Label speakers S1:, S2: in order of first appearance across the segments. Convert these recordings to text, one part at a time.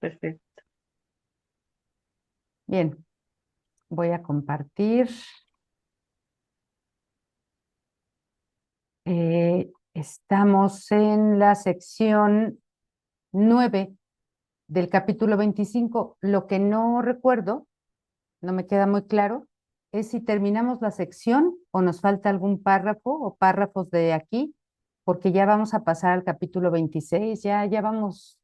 S1: Perfecto.
S2: Bien, voy a compartir. Estamos en la sección 9 del capítulo 25. Lo que no recuerdo, no me queda muy claro, es si terminamos la sección o nos falta algún párrafo o párrafos de aquí, porque ya vamos a pasar al capítulo 26, ya vamos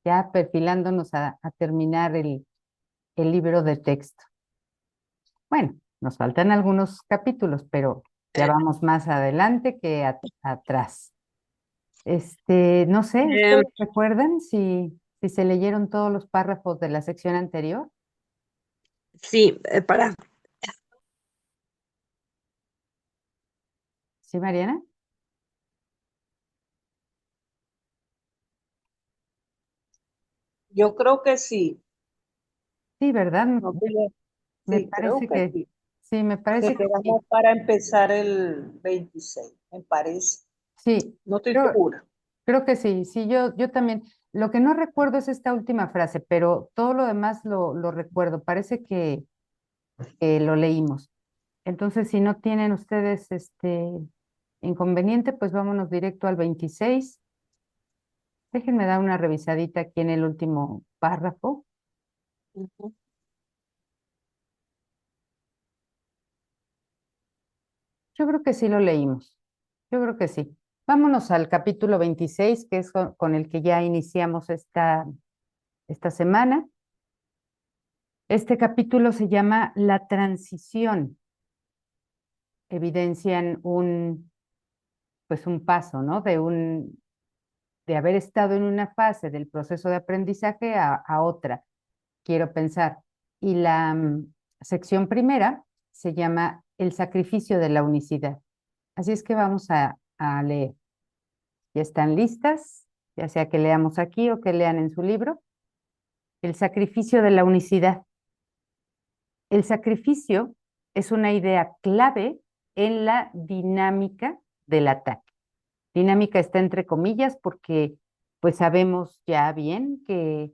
S2: ya perfilándonos a terminar el libro de texto. Bueno, nos faltan algunos capítulos, pero ya vamos más adelante que atrás. No sé,
S1: Em,
S2: ¿ustedes recuerdan si se leyeron todos los párrafos de la sección anterior?
S1: sí,
S2: ¿Sí, Mariana?
S3: Yo creo que sí.
S2: Sí, ¿verdad?
S3: No
S2: Me
S3: sí, creo
S2: parece
S3: que
S2: que
S3: sí.
S2: sí, me
S3: Que
S2: parece que sí.
S3: quedamos para empezar el 26, me parece.
S2: Sí,
S3: No estoy
S2: creo,
S3: segura.
S2: creo que sí. Sí, yo también. Lo que no recuerdo es esta última frase, pero todo lo demás lo recuerdo. Parece que lo leímos. Entonces, si no tienen ustedes inconveniente, pues vámonos directo al 26. Déjenme dar una revisadita aquí en el último párrafo.
S3: Ujú.
S2: Yo creo que sí lo leímos. Yo creo que sí. Vámonos al capítulo 26, que es con el que ya iniciamos esta semana. Este capítulo se llama La transición. Evidencian pues un paso, ¿no? De haber estado en una fase del proceso de aprendizaje a otra, quiero pensar. Y la sección primera se llama El sacrificio de la unicidad. Así es que vamos a leer. ¿Ya están listas? Ya sea que leamos aquí o que lean en su libro. El sacrificio de la unicidad. El sacrificio es una idea clave en la dinámica del ataque. Dinámica está entre comillas porque pues sabemos ya bien que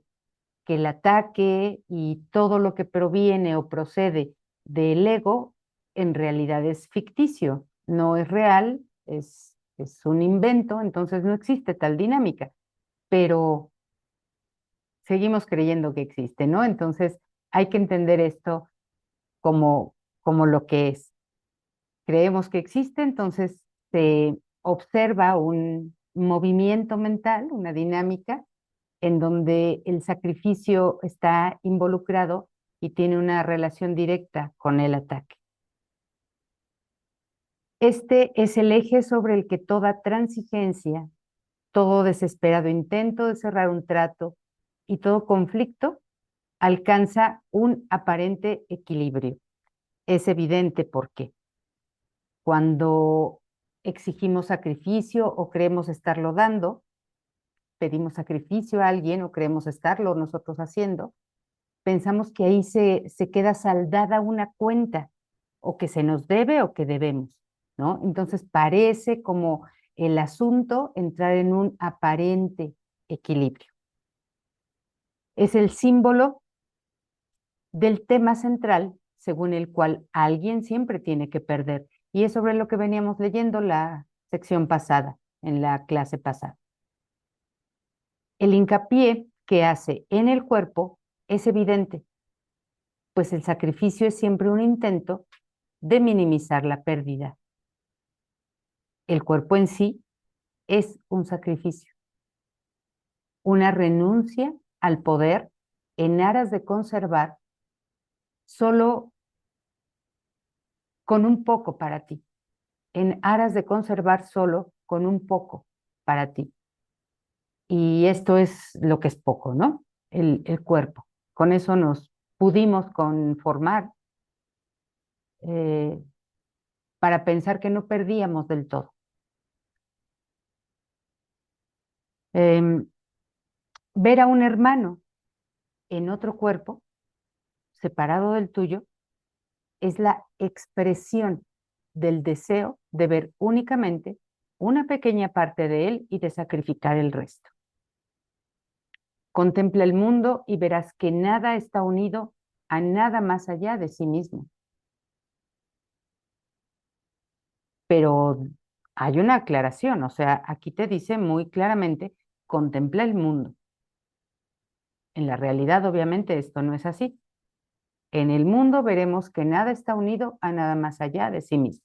S2: el ataque y todo lo que proviene o procede del ego en realidad es ficticio, no es real, es un invento, entonces no existe tal dinámica, pero seguimos creyendo que existe, ¿no? Entonces hay que entender esto como lo que es. Creemos que existe, entonces se observa un movimiento mental, una dinámica, en donde el sacrificio está involucrado y tiene una relación directa con el ataque. Este es el eje sobre el que toda transigencia, todo desesperado intento de cerrar un trato y todo conflicto alcanza un aparente equilibrio. Es evidente por qué. Cuando exigimos sacrificio o creemos estarlo dando, pedimos sacrificio a alguien o creemos estarlo nosotros haciendo, pensamos que ahí se queda saldada una cuenta o que se nos debe o que debemos, ¿no? Entonces parece como el asunto entrar en un aparente equilibrio. Es el símbolo del tema central según el cual alguien siempre tiene que perder. Y es sobre lo que veníamos leyendo la sección pasada, en la clase pasada. El hincapié que hace en el cuerpo es evidente, pues el sacrificio es siempre un intento de minimizar la pérdida. El cuerpo en sí es un sacrificio, una renuncia al poder en aras de conservar solo con un poco para ti, en aras de conservar solo con un poco para ti. Y esto es lo que es poco, ¿no? El cuerpo. Con eso nos pudimos conformar eh, para pensar que no perdíamos del todo. Em, Ver a un hermano en otro cuerpo, separado del tuyo, es la expresión del deseo de ver únicamente una pequeña parte de él y de sacrificar el resto. Contempla el mundo y verás que nada está unido a nada más allá de sí mismo. Pero hay una aclaración, o sea, aquí te dice muy claramente, contempla el mundo. En la realidad, obviamente, esto no es así. En el mundo veremos que nada está unido a nada más allá de sí mismo.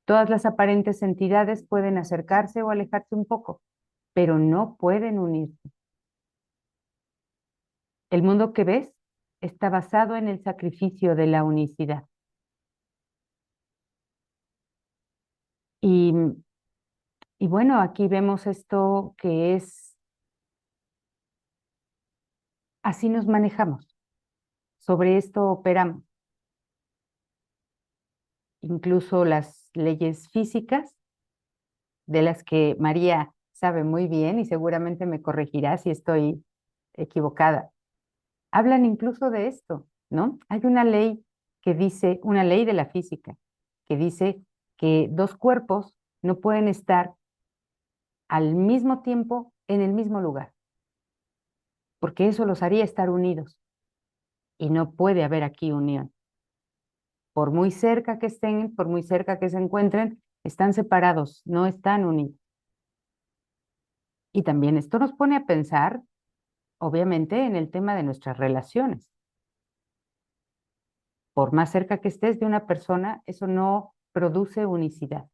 S2: Todas las aparentes entidades pueden acercarse o alejarse un poco, pero no pueden unirse. El mundo que ves está basado en el sacrificio de la unicidad. Y, y bueno, aquí vemos esto que es, así nos manejamos, sobre esto operamos. Incluso las leyes físicas, de las que María sabe muy bien y seguramente me corregirá si estoy equivocada, hablan incluso de esto, ¿no? Hay una ley que dice, una ley de la física, que dice que dos cuerpos no pueden estar al mismo tiempo en el mismo lugar, porque eso los haría estar unidos y no puede haber aquí unión. Por muy cerca que estén, por muy cerca que se encuentren, están separados, no están unidos. Y también esto nos pone a pensar, obviamente, en el tema de nuestras relaciones. Por más cerca que estés de una persona, eso no produce unicidad.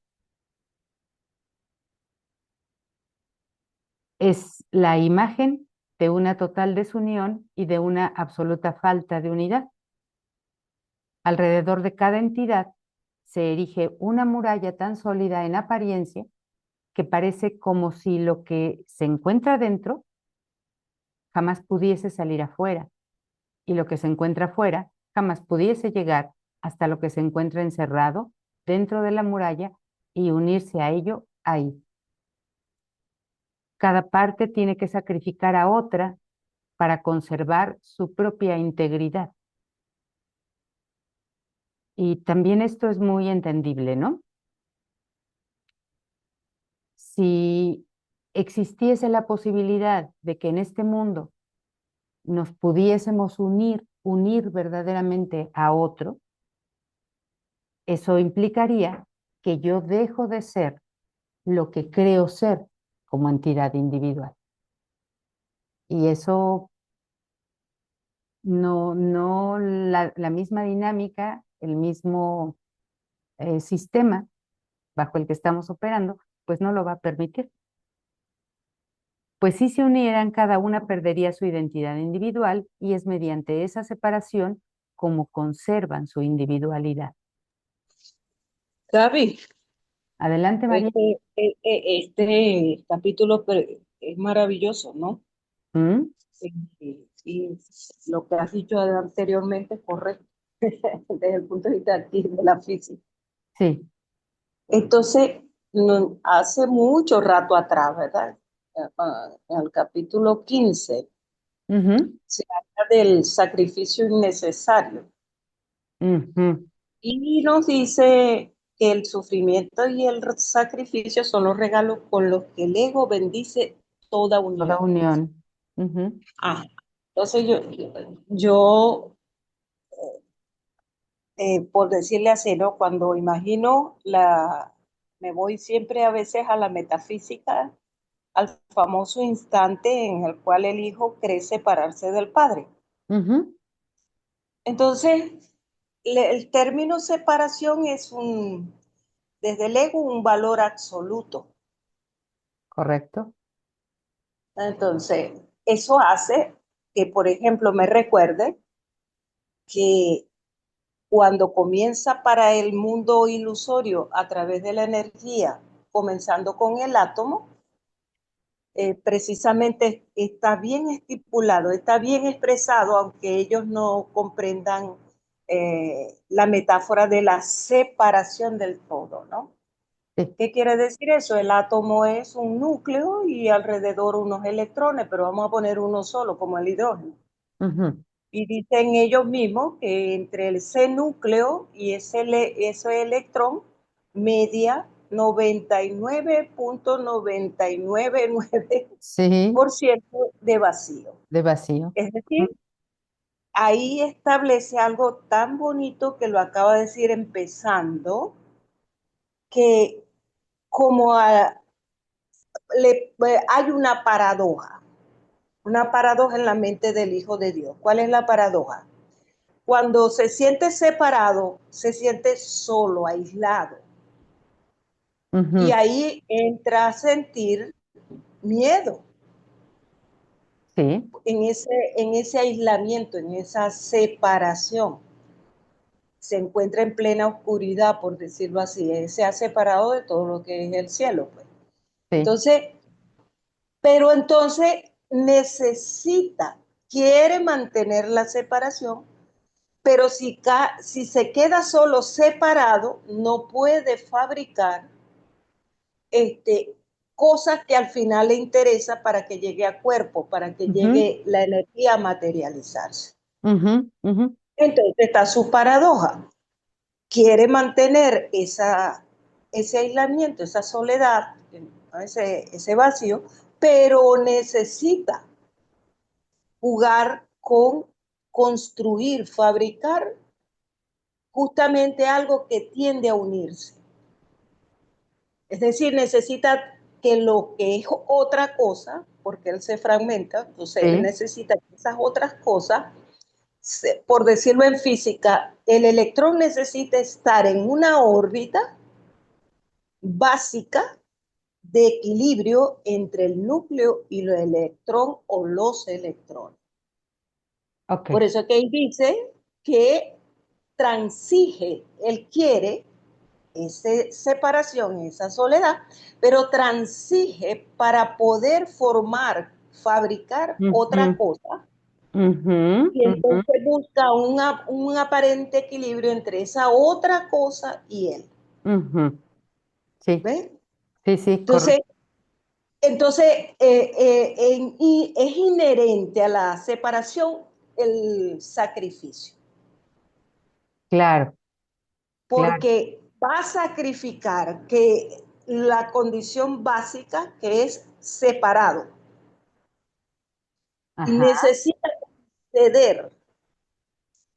S2: Es la imagen de una total desunión y de una absoluta falta de unidad. Alrededor de cada entidad se erige una muralla tan sólida en apariencia que parece como si lo que se encuentra dentro jamás pudiese salir afuera y lo que se encuentra afuera jamás pudiese llegar hasta lo que se encuentra encerrado dentro de la muralla y unirse a ello ahí. Cada parte tiene que sacrificar a otra para conservar su propia integridad. Y también esto es muy entendible, ¿no? Si existiese la posibilidad de que en este mundo nos pudiésemos unir verdaderamente a otro, eso implicaría que yo dejo de ser lo que creo ser como entidad individual. Y eso no la misma dinámica, el mismo sistema bajo el que estamos operando, pues no lo va a permitir. Pues si se unieran, cada una perdería su identidad individual y es mediante esa separación como conservan su individualidad.
S3: Gaby,
S2: Adelante, María.
S3: este capítulo es maravilloso, ¿no?
S2: ¿Mm?
S3: Y lo que has dicho anteriormente es correcto desde el punto de vista aquí de la física.
S2: Sí.
S3: Entonces, hace mucho rato atrás, ¿verdad? En el capítulo 15
S2: Ujú,
S3: se habla del sacrificio innecesario
S2: ujú.
S3: y nos dice que el sufrimiento y el sacrificio son los regalos con los que el ego bendice toda
S2: Toda
S3: unión.
S2: unión. Ujú.
S3: Ah, entonces yo por decirle así, ¿no? Cuando imagino me voy siempre a veces a la metafísica, al famoso instante en el cual el hijo cree separarse del padre.
S2: Ujú.
S3: Entonces, el término separación es desde el ego, un valor absoluto.
S2: Correcto.
S3: Entonces, eso hace que, por ejemplo, me recuerde que cuando comienza para el mundo ilusorio a través de la energía, comenzando con el átomo, precisamente está bien estipulado, está bien expresado, aunque ellos no comprendan la metáfora de la separación del todo, ¿no?
S2: Sí.
S3: ¿Qué quiere decir eso? El átomo es un núcleo y alrededor unos electrones, pero vamos a poner uno solo, como el hidrógeno.
S2: Ujú.
S3: Y dicen ellos mismos que entre ese núcleo y ese electrón media
S2: Sí,
S3: 99.999% de vacío.
S2: de vacío.
S3: Es decir, ahí establece algo tan bonito que lo acaba de decir empezando, que como hay una paradoja en la mente del Hijo de Dios. ¿Cuál es la paradoja? Cuando se siente separado, se siente solo, aislado. Y
S2: Ujú,
S3: ahí entra a sentir miedo
S2: sí,
S3: en ese aislamiento, en esa separación. Se encuentra en plena oscuridad, por decirlo así. Se ha separado de todo lo que es el cielo, pues.
S2: sí.
S3: Entonces, pero entonces quiere mantener la separación, pero si se queda solo separado, no puede fabricar este, cosas que al final le interesa para que llegue a cuerpo, para que
S2: Ujú,
S3: llegue la energía a materializarse.
S2: ujú, ujú,
S3: Entonces está su paradoja. Quiere mantener ese aislamiento, esa soledad, ese vacío, pero necesita jugar con construir, fabricar justamente algo que tiende a unirse. Es decir, necesita que lo que es otra cosa, porque él se fragmenta, entonces él
S2: sí,
S3: necesita que esas otras cosas, por decirlo en física, el electrón necesita estar en una órbita básica de equilibrio entre el núcleo y el electrón o los electrones.
S2: ok.
S3: Por eso es que él dice que transige, él quiere esa separación, esa soledad, pero transige para poder fabricar otra
S2: Ujú,
S3: cosa,
S2: ujú,
S3: y
S2: ujú,
S3: entonces busca un aparente equilibrio entre esa otra cosa y él.
S2: ujú. Sí,
S3: ¿Ves?
S2: sí, sí,
S3: Entonces, entonces y es inherente a la separación el sacrificio,
S2: claro, claro.
S3: porque va a sacrificar que la condición básica que es separado y
S2: Ajá,
S3: necesita ceder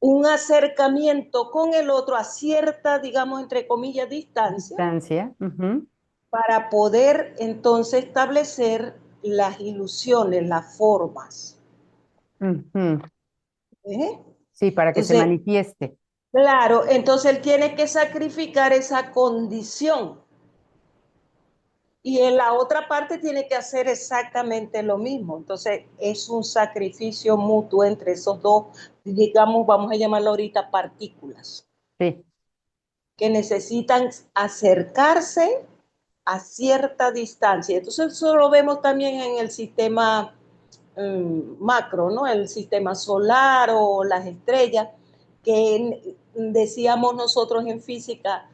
S3: un acercamiento con el otro a cierta, digamos, entre comillas, distancia,
S2: distancia. Ujú,
S3: para poder entonces establecer las ilusiones, las formas.
S2: ujú.
S3: ¿Eh?
S2: Sí, para que se
S3: Entonces,
S2: manifieste.
S3: claro, entonces él tiene que sacrificar esa condición y en la otra parte tiene que hacer exactamente lo mismo. Entonces, es un sacrificio mutuo entre esos dos, digamos, vamos a llamarlo ahorita partículas,
S2: Sí,
S3: que necesitan acercarse a cierta distancia. Entonces, eso lo vemos también en el sistema macro, ¿no? El sistema solar o las estrellas, que decíamos nosotros en física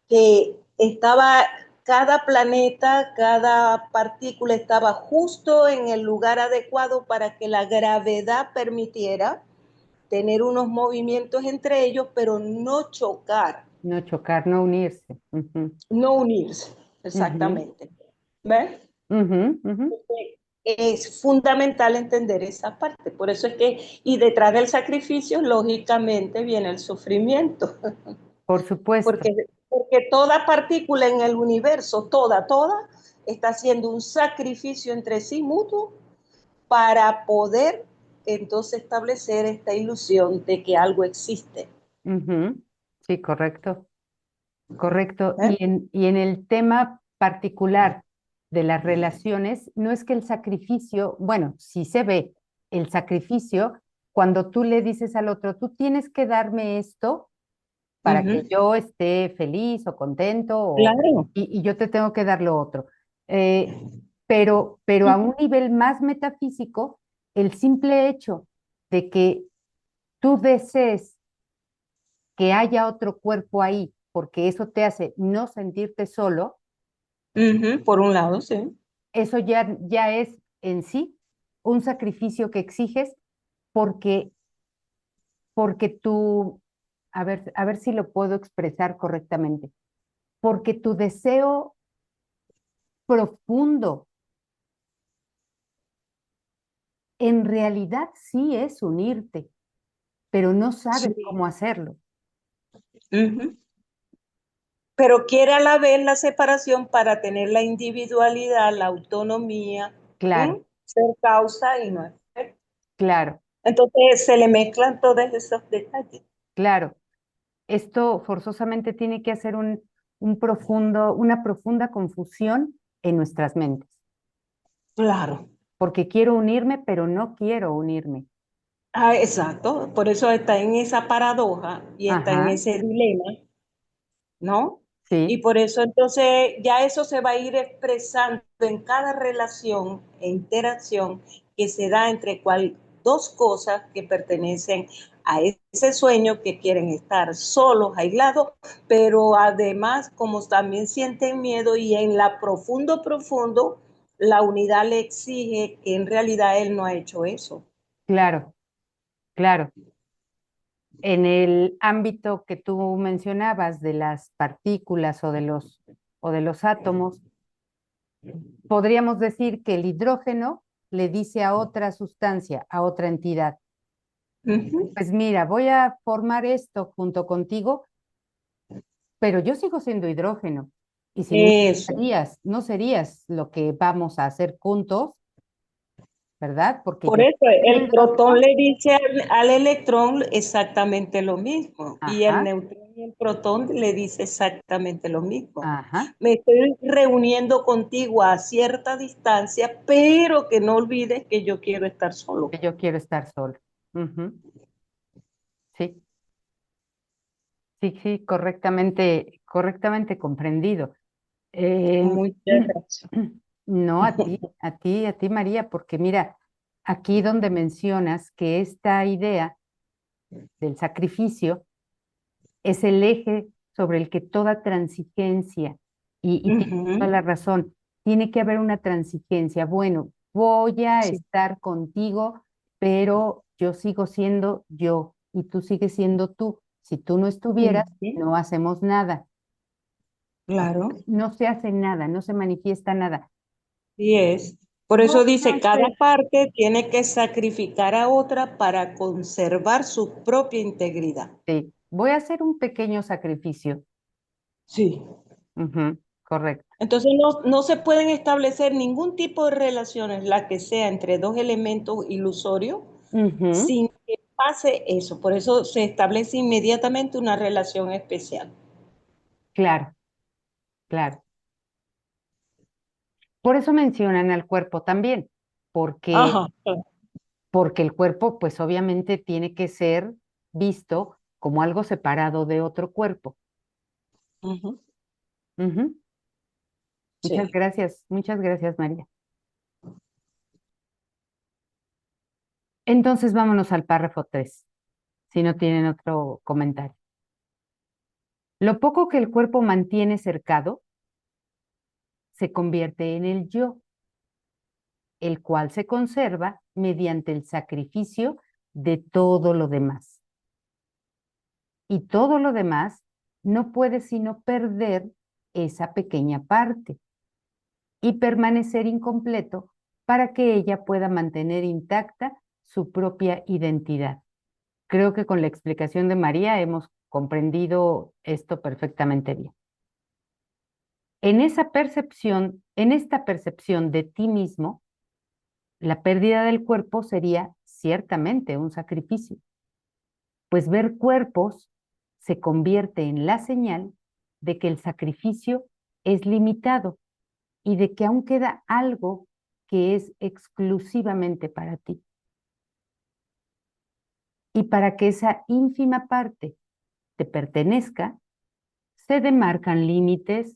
S3: que estaba cada planeta, cada partícula estaba justo en el lugar adecuado para que la gravedad permitiera tener unos movimientos entre ellos, pero no chocar,
S2: no chocar, no unirse. Ujú,
S3: no unirse.
S2: ujú,
S3: Exactamente. ¿Ves?
S2: ujú, ujú.
S3: Es fundamental entender esa parte. Por eso es que, y detrás del sacrificio, lógicamente, viene el sufrimiento.
S2: Por supuesto.
S3: Porque toda partícula en el universo, toda, está haciendo un sacrificio entre sí mutuo para poder entonces establecer esta ilusión de que algo existe.
S2: Ujú, sí, correcto, correcto.
S3: ¿Eh?
S2: Y en el tema particular de las relaciones, no es que el sacrificio, bueno, sí se ve el sacrificio cuando tú le dices al otro, tú tienes que darme esto
S3: Uh
S2: para que
S3: -huh.
S2: yo esté feliz o contento
S3: Claro.
S2: y yo te tengo que dar lo otro. Eh, pero a un nivel más metafísico, el simple hecho de que tú desees que haya otro cuerpo ahí, porque eso te hace no sentirte solo,
S3: Uh -huh. Por un lado, sí.
S2: eso ya es en sí un sacrificio que exiges porque, porque tú, a ver si lo puedo expresar correctamente. porque tu deseo profundo en realidad sí es unirte, pero no sabes
S3: Sí.
S2: cómo hacerlo.
S3: Ujú. Pero quiere a la vez la separación para tener la individualidad, la autonomía,
S2: Claro,
S3: ser causa y no efecto.
S2: claro,
S3: Entonces se le mezclan todos esos detalles.
S2: claro. Esto forzosamente tiene que hacer una profunda confusión en nuestras mentes,
S3: Claro.
S2: porque quiero unirme, pero no quiero unirme.
S3: Ah, exacto. Por eso está en esa paradoja y está en
S2: Ajá,
S3: ese dilema, ¿no? Y
S2: sí,
S3: por eso entonces ya eso se va a ir expresando en cada relación e interacción que se da entre dos cosas que pertenecen a ese sueño que quieren estar solos, aislados, pero además como también sienten miedo y en la profundo, la unidad le exige que en realidad él no ha hecho eso.
S2: claro, claro. En el ámbito que tú mencionabas de las partículas o de los átomos, podríamos decir que el hidrógeno le dice a otra sustancia, a otra entidad,
S3: Ujú.
S2: pues mira, voy a formar esto junto contigo, pero yo sigo siendo hidrógeno. Y si no,
S3: Eso.
S2: no serías lo que vamos a hacer juntos, ¿verdad? Porque
S3: Por
S2: yo
S3: eso
S2: siendo
S3: el protón
S2: hidrógeno,
S3: le dice al electrón exactamente lo mismo y el
S2: ajá,
S3: neutrón y el protón le dice exactamente lo mismo.
S2: ajá,
S3: Me estoy reuniendo contigo a cierta distancia, pero que no olvides que yo quiero estar solo.
S2: que yo quiero estar solo. Ujú, sí, sí, sí, correctamente comprendido. Eh,
S3: Muchas gracias.
S2: no, a ti, María, porque mira, aquí donde mencionas que esta idea del sacrificio es el eje sobre el que toda transigencia, y tienes toda
S3: Ujú.
S2: la razón, tiene que haber una transigencia. Bueno, voy a
S3: Sí,
S2: estar contigo, pero yo sigo siendo yo y tú sigues siendo tú. Si tú no estuvieras,
S3: ujú,
S2: no hacemos nada. O sea,
S3: claro,
S2: no se hace nada, no se manifiesta nada.
S3: y es. Por
S2: Voy
S3: eso
S2: a
S3: dice, cada
S2: hacer,
S3: parte tiene que sacrificar a otra para conservar su propia integridad.
S2: sí, voy a hacer un pequeño sacrificio.
S3: Sí.
S2: Ujú, correcto.
S3: Entonces no se pueden establecer ningún tipo de relaciones, la que sea, entre dos elementos ilusorios,
S2: Ujú,
S3: sin que pase eso. Por eso se establece inmediatamente una relación especial.
S2: claro, claro. Por eso mencionan al cuerpo también, porque,
S3: Ajá.
S2: porque el cuerpo, pues obviamente tiene que ser visto como algo separado de otro cuerpo.
S3: Ujú.
S2: Ujú.
S3: Sí.
S2: Muchas gracias, María. Entonces vámonos al párrafo 3, si no tienen otro comentario. Lo poco que el cuerpo mantiene cercado se convierte en el yo, el cual se conserva mediante el sacrificio de todo lo demás. Y todo lo demás no puede sino perder esa pequeña parte y permanecer incompleto para que ella pueda mantener intacta su propia identidad. Creo que con la explicación de María hemos comprendido esto perfectamente bien. En esta percepción de ti mismo, la pérdida del cuerpo sería ciertamente un sacrificio, pues ver cuerpos se convierte en la señal de que el sacrificio es limitado y de que aún queda algo que es exclusivamente para ti. Y para que esa ínfima parte te pertenezca, se demarcan límites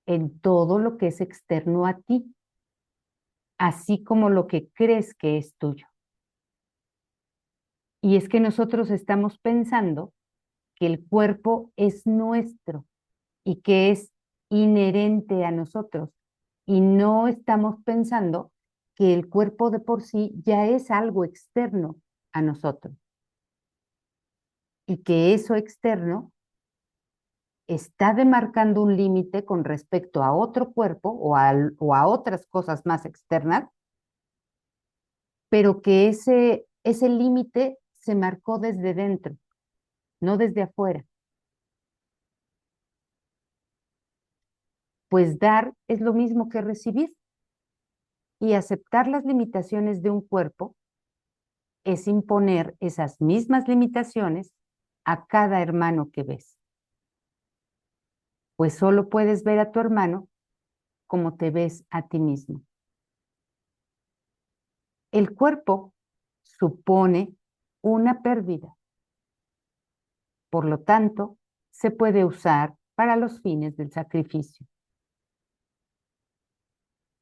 S2: en todo lo que es externo a ti, así como lo que crees que es tuyo. Y es que nosotros estamos pensando que el cuerpo es nuestro y que es inherente a nosotros. Y no estamos pensando que el cuerpo de por sí ya es algo externo a nosotros y que eso externo está demarcando un límite con respecto a otro cuerpo o a otras cosas más externas, pero que ese límite se marcó desde dentro, no desde afuera. Pues dar es lo mismo que recibir, y aceptar las limitaciones de un cuerpo es imponer esas mismas limitaciones a cada hermano que ves. Pues solo puedes ver a tu hermano como te ves a ti mismo. El cuerpo supone una pérdida. Por lo tanto, se puede usar para los fines del sacrificio.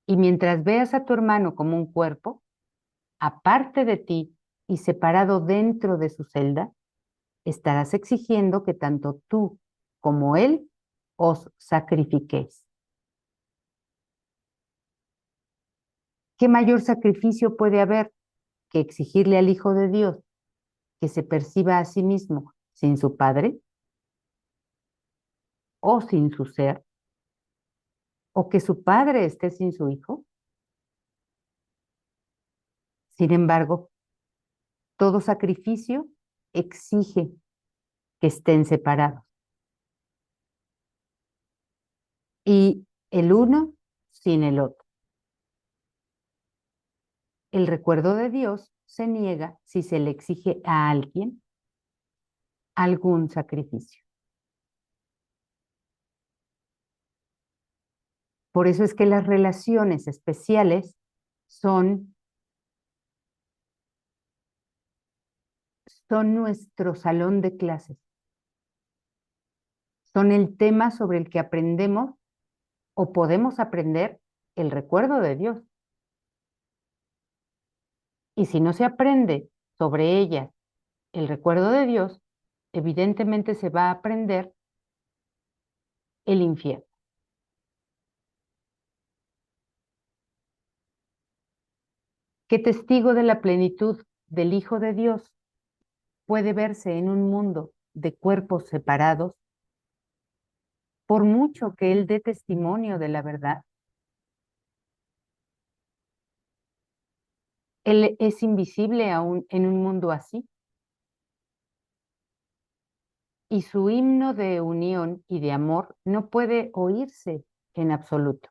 S2: Y mientras veas a tu hermano como un cuerpo, aparte de ti y separado dentro de su celda, estarás exigiendo que tanto tú como él os sacrifiquéis. ¿Qué mayor sacrificio puede haber que exigirle al Hijo de Dios que se perciba a sí mismo sin su Padre o sin su ser, o que su Padre esté sin su Hijo? Sin embargo, todo sacrificio exige que estén separados. Y el uno sin el otro. El recuerdo de Dios se niega si se le exige a alguien algún sacrificio. Por eso es que las relaciones especiales son nuestro salón de clases. Son el tema sobre el que aprendemos o podemos aprender el recuerdo de Dios. Y si no se aprende sobre ella el recuerdo de Dios, evidentemente se va a aprender el infierno. ¿Qué testigo de la plenitud del Hijo de Dios puede verse en un mundo de cuerpos separados, por mucho que él dé testimonio de la verdad? Él es invisible aún en un mundo así. Y su himno de unión y de amor no puede oírse en absoluto.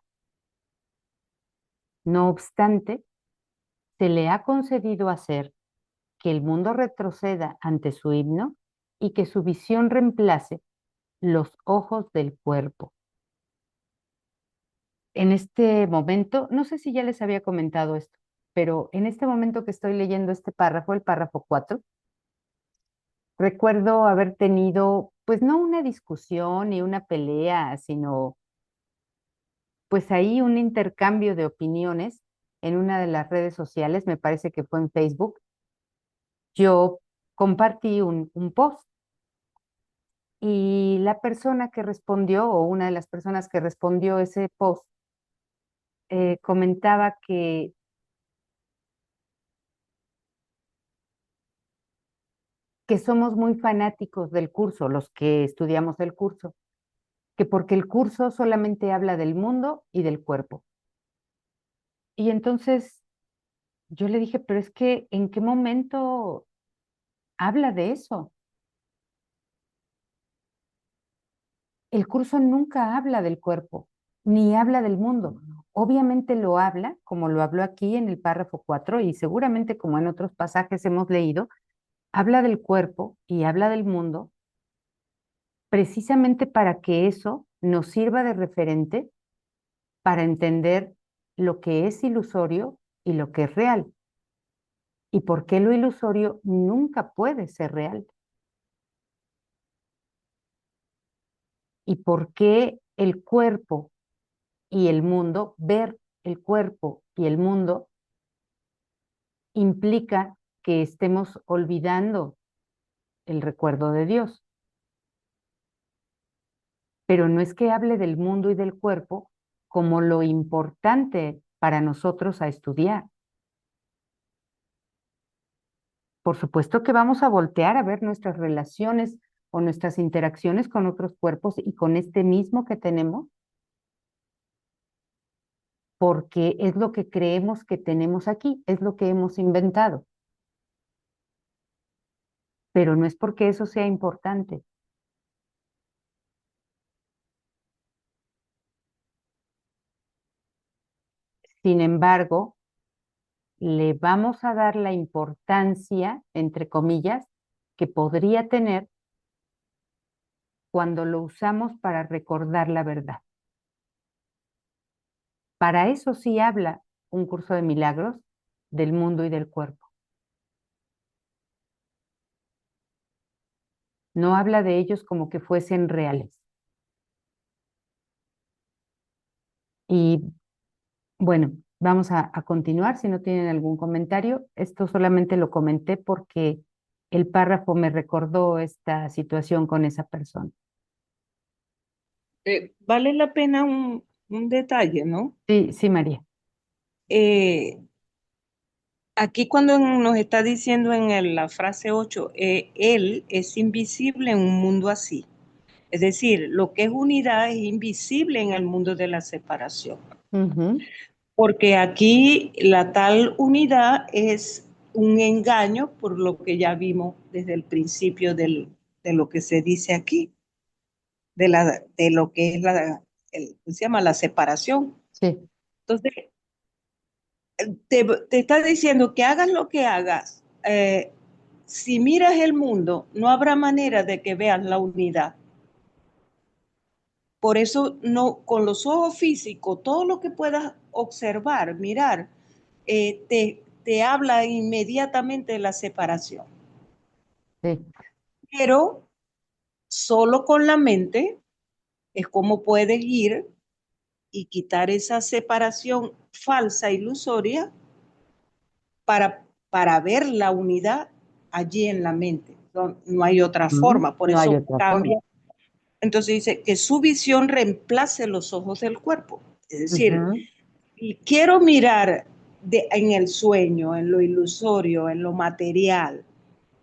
S2: No obstante, se le ha concedido hacer que el mundo retroceda ante su himno y que su visión reemplace los ojos del cuerpo. En este momento, no sé si ya les había comentado esto, pero en este momento que estoy leyendo este párrafo, el párrafo 4, recuerdo haber tenido, pues no una discusión ni una pelea, sino pues ahí un intercambio de opiniones en una de las redes sociales, me parece que fue en Facebook. Yo compartí un post y la persona que respondió, o una de las personas que respondió ese post, comentaba que somos muy fanáticos del curso, los que estudiamos el curso, que porque el curso solamente habla del mundo y del cuerpo. Y entonces yo le dije, pero es que ¿en qué momento habla de eso? El curso nunca habla del cuerpo, ni habla del mundo. Obviamente lo habla, como lo habló aquí en el párrafo 4, y seguramente como en otros pasajes hemos leído, habla del cuerpo y habla del mundo, precisamente para que eso nos sirva de referente para entender lo que es ilusorio y lo que es real. Y por qué lo ilusorio nunca puede ser real. Y por qué el cuerpo y el mundo, ver el cuerpo y el mundo, implica que estemos olvidando el recuerdo de Dios. Pero no es que hable del mundo y del cuerpo como lo importante para nosotros a estudiar. Por supuesto que vamos a voltear a ver nuestras relaciones o nuestras interacciones con otros cuerpos y con este mismo que tenemos, porque es lo que creemos que tenemos aquí, es lo que hemos inventado, pero no es porque eso sea importante. Sin embargo, le vamos a dar la importancia, entre comillas, que podría tener cuando lo usamos para recordar la verdad. Para eso sí habla un curso de milagros del mundo y del cuerpo. No habla de ellos como que fuesen reales. Y bueno, vamos a continuar si no tienen algún comentario. Esto solamente lo comenté porque el párrafo me recordó esta situación con esa persona.
S3: Vale la pena un detalle, ¿no?
S2: Sí, sí, María.
S3: Aquí cuando nos está diciendo en la frase 8, Él es invisible en un mundo así. Es decir, lo que es unidad es invisible en el mundo de la separación. Porque aquí la tal unidad es un engaño por lo que ya vimos desde el principio de lo que se dice aquí, de lo que es se llama la separación.
S2: Sí.
S3: Entonces, te está diciendo que hagas lo que hagas, si miras el mundo, no habrá manera de que veas la unidad. Por eso, no, con los ojos físicos, todo lo que puedas observar, mirar, te habla inmediatamente de la separación.
S2: Sí.
S3: Pero solo con la mente es como puedes ir y quitar esa separación falsa, ilusoria, para ver la unidad allí en la mente. No hay otra forma, por
S2: No hay
S3: eso
S2: otra
S3: cambia.
S2: forma.
S3: Entonces dice que su visión reemplace los ojos del cuerpo. Es decir, quiero mirar en el sueño, en lo ilusorio, en lo material,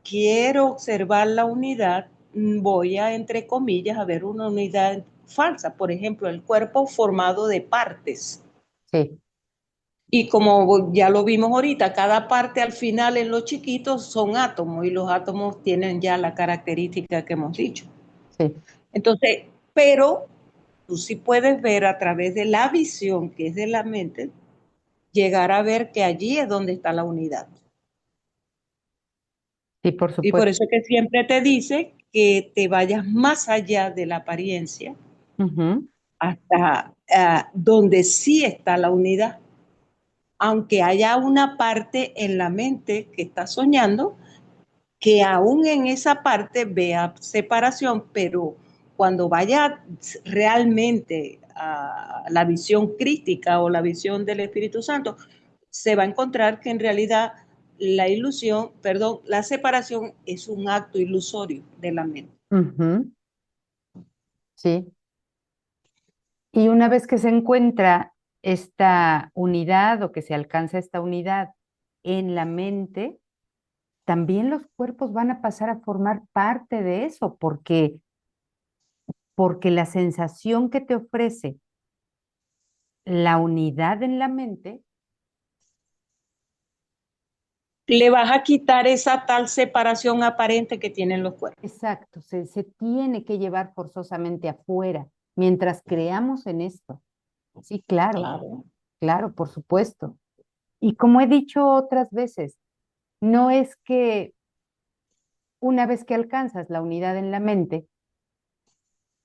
S3: quiero observar la unidad, voy a, entre comillas, a ver una unidad falsa. Por ejemplo, el cuerpo formado de partes.
S2: Sí.
S3: Y como ya lo vimos ahorita, cada parte al final en los chiquitos son átomos y los átomos tienen ya la característica que hemos dicho.
S2: Sí.
S3: Entonces, pero tú sí puedes ver a través de la visión que es de la mente, llegar a ver que allí es donde está la unidad.
S2: Sí, por
S3: Y por
S2: supuesto.
S3: eso que siempre te dice que te vayas más allá de la apariencia hasta donde sí está la unidad. Aunque haya una parte en la mente que está soñando, que aún en esa parte vea separación, pero cuando vaya realmente a la visión crítica o la visión del Espíritu Santo, se va a encontrar que en realidad la separación es un acto ilusorio de la mente.
S2: Sí. Y una vez que se encuentra esta unidad o que se alcanza esta unidad en la mente, también los cuerpos van a pasar a formar parte de eso, porque la sensación que te ofrece la unidad en la mente,
S3: Le vas a quitar esa tal separación aparente que tienen los cuerpos.
S2: exacto, se tiene que llevar forzosamente afuera mientras creamos en esto. Sí, claro, claro, por supuesto. Y como he dicho otras veces, no es que una vez que alcanzas la unidad en la mente,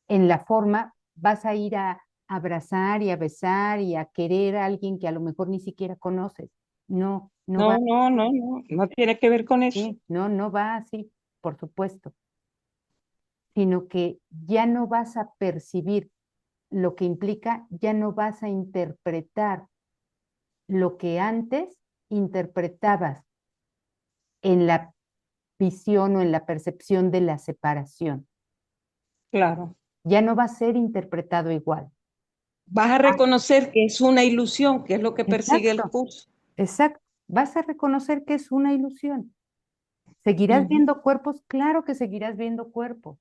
S2: en la forma, vas a ir a abrazar y a besar y a querer a alguien que a lo mejor ni siquiera conoces. No, no va,
S3: No tiene que ver con eso.
S2: sí, no, no va así, por supuesto, sino que ya no vas a percibir lo que implica, ya no vas a interpretar lo que antes interpretabas en la visión o en la percepción de la separación.
S3: Claro.
S2: Ya no va a ser interpretado igual.
S3: Vas a reconocer que es una ilusión, que es lo que persigue el
S2: Exacto,
S3: curso.
S2: exacto. Vas a reconocer que es una ilusión. ¿Seguirás viendo cuerpos? Claro que seguirás viendo cuerpos.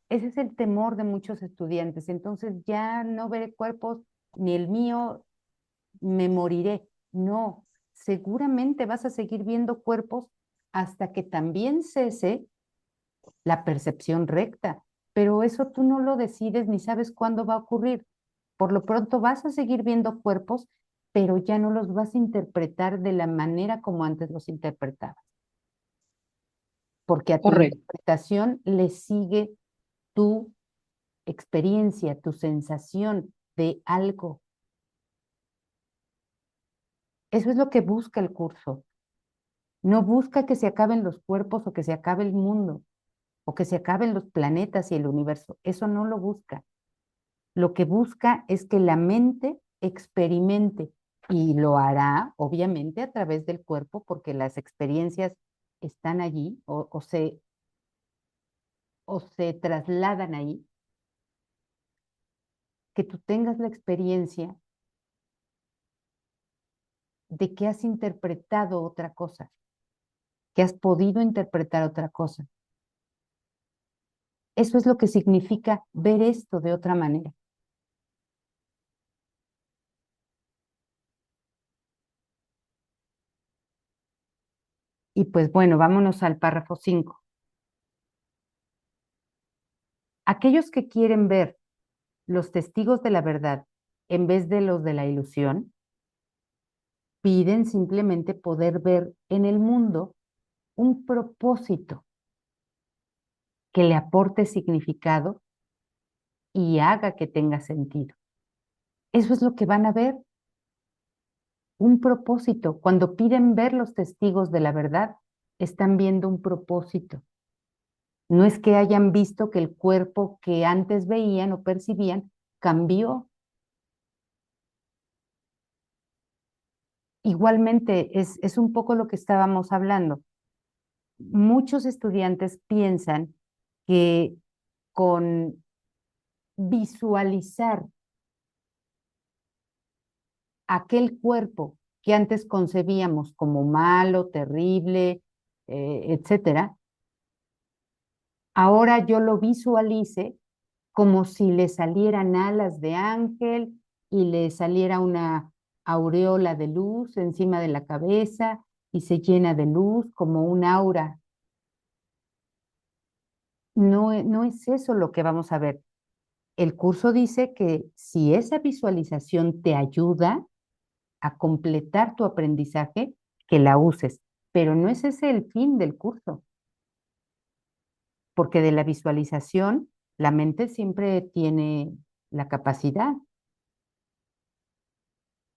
S2: Ese es el temor de muchos estudiantes. Entonces ya no veré cuerpos, ni el mío, me moriré. No, seguramente vas a seguir viendo cuerpos hasta que también cese la percepción recta, pero eso tú no lo decides ni sabes cuándo va a ocurrir. Por lo pronto vas a seguir viendo cuerpos, pero ya no los vas a interpretar de la manera como antes los interpretabas, porque a tu
S1: Correcto.
S2: interpretación le sigue tu experiencia, tu sensación de algo. Eso es lo que busca el curso. No busca que se acaben los cuerpos o que se acabe el mundo o que se acaben los planetas y el universo. Eso no lo busca. Lo que busca es que la mente experimente y lo hará, obviamente, a través del cuerpo, porque las experiencias están allí o se trasladan ahí, que tú tengas la experiencia de que has interpretado otra cosa, que has podido interpretar otra cosa. Eso es lo que significa ver esto de otra manera. Y pues bueno, vámonos al párrafo 5. Aquellos que quieren ver los testigos de la verdad en vez de los de la ilusión, piden simplemente poder ver en el mundo un propósito que le aporte significado y haga que tenga sentido. Eso es lo que van a ver, un propósito. Cuando piden ver los testigos de la verdad, están viendo un propósito. No es que hayan visto que el cuerpo que antes veían o percibían cambió. Igualmente, es un poco lo que estábamos hablando. Muchos estudiantes piensan que con visualizar aquel cuerpo que antes concebíamos como malo, terrible, etcétera, ahora yo lo visualice como si le salieran alas de ángel y le saliera una aureola de luz encima de la cabeza y se llena de luz como un aura. No, no es eso lo que vamos a ver. El curso dice que si esa visualización te ayuda a completar tu aprendizaje, que la uses, pero no es ese el fin del curso, porque de la visualización la mente siempre tiene la capacidad,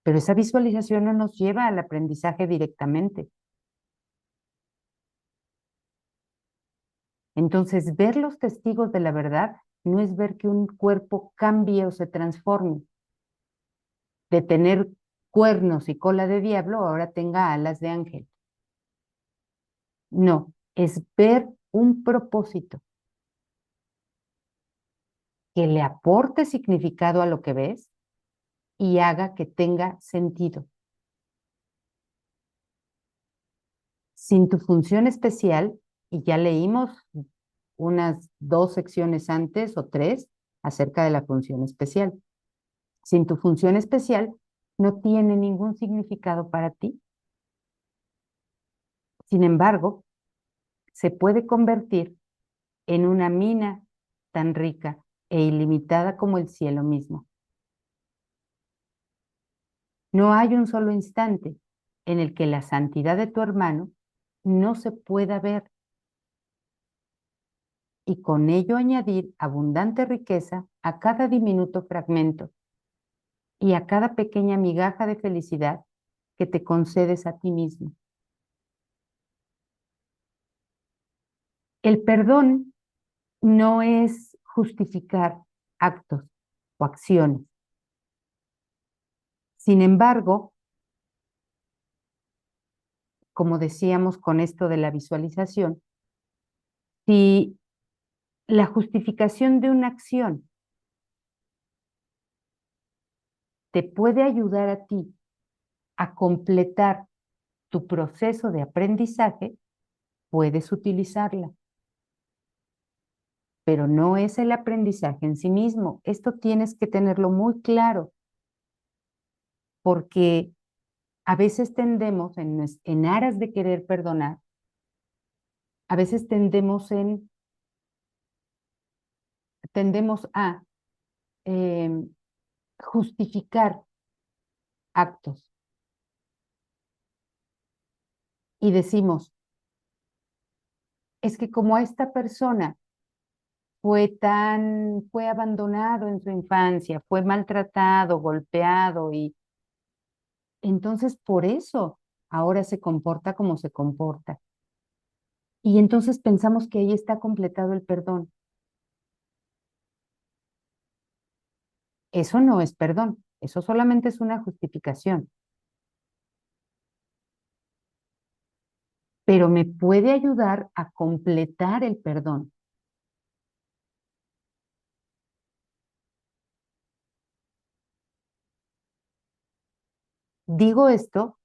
S2: pero esa visualización no nos lleva al aprendizaje directamente. Entonces, ver los testigos de la verdad no es ver que un cuerpo cambie o se transforme, de tener cuernos y cola de diablo, ahora tenga alas de ángel. No, es ver un propósito que le aporte significado a lo que ves y haga que tenga sentido. Sin tu función especial, y ya leímos unas 2 secciones antes o 3 acerca de la función especial. Sin tu función especial, no tiene ningún significado para ti. Sin embargo, se puede convertir en una mina tan rica e ilimitada como el cielo mismo. No hay un solo instante en el que la santidad de tu hermano no se pueda ver y con ello añadir abundante riqueza a cada diminuto fragmento y a cada pequeña migaja de felicidad que te concedes a ti mismo. El perdón no es justificar actos o acciones. Sin embargo, como decíamos con esto de la visualización, si la justificación de una acción te puede ayudar a ti a completar tu proceso de aprendizaje, puedes utilizarla. pero no es el aprendizaje en sí mismo. Esto tienes que tenerlo muy claro, porque a veces tendemos en aras de querer perdonar, a veces tendemos a justificar actos y decimos, es que como a esta persona fue abandonado en su infancia, fue maltratado, golpeado y entonces por eso ahora se comporta como se comporta. Y entonces pensamos que ahí está completado el perdón. Eso no es perdón, eso solamente es una justificación, pero me puede ayudar a completar el perdón. Digo esto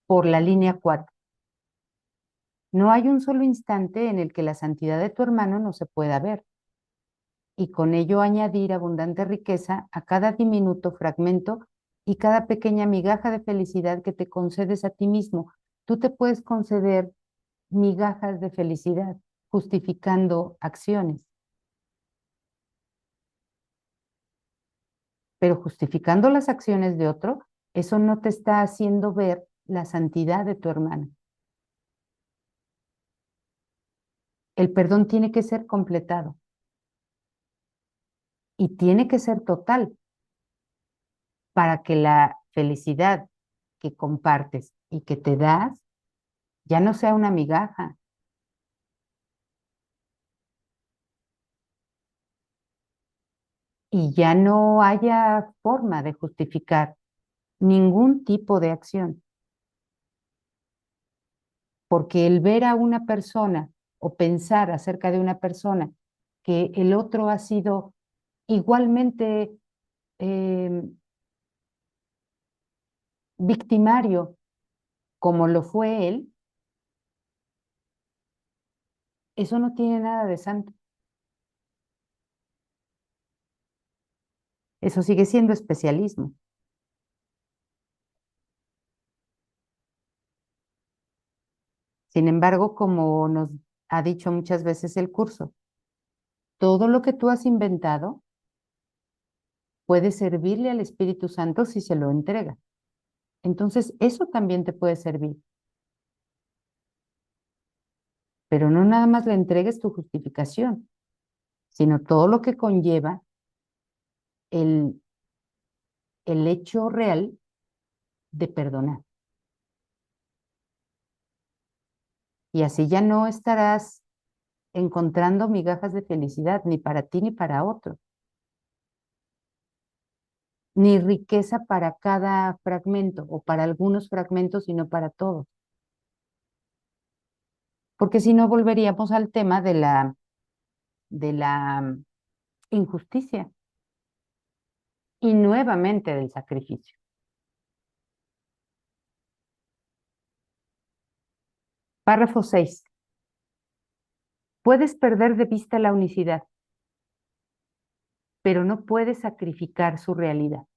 S2: por la línea 4. No hay un solo instante en el que la santidad de tu hermano no se pueda ver, y con ello añadir abundante riqueza a cada diminuto fragmento y cada pequeña migaja de felicidad que te concedes a ti mismo. Tú te puedes conceder migajas de felicidad justificando acciones, pero justificando las acciones de otro, eso no te está haciendo ver la santidad de tu hermano. El perdón tiene que ser completado y tiene que ser total para que la felicidad que compartes y que te das ya no sea una migaja y ya no haya forma de justificar ningún tipo de acción. Porque el ver a una persona o pensar acerca de una persona que el otro ha sido igualmente eh, victimario como lo fue él, eso no tiene nada de santo. Eso sigue siendo especialismo. Sin embargo, como nos ha dicho muchas veces el curso, todo lo que tú has inventado puede servirle al Espíritu Santo si se lo entrega. Entonces, eso también te puede servir. Pero no nada más le entregues tu justificación, sino todo lo que conlleva el, el hecho real de perdonar. Y así ya no estarás encontrando migajas de felicidad ni para ti ni para otro, ni riqueza para cada fragmento o para algunos fragmentos, sino para todos. Porque si no volveríamos al tema de la injusticia y nuevamente del sacrificio. Párrafo 6. Puedes perder de vista la unicidad, pero no puedes sacrificar su realidad.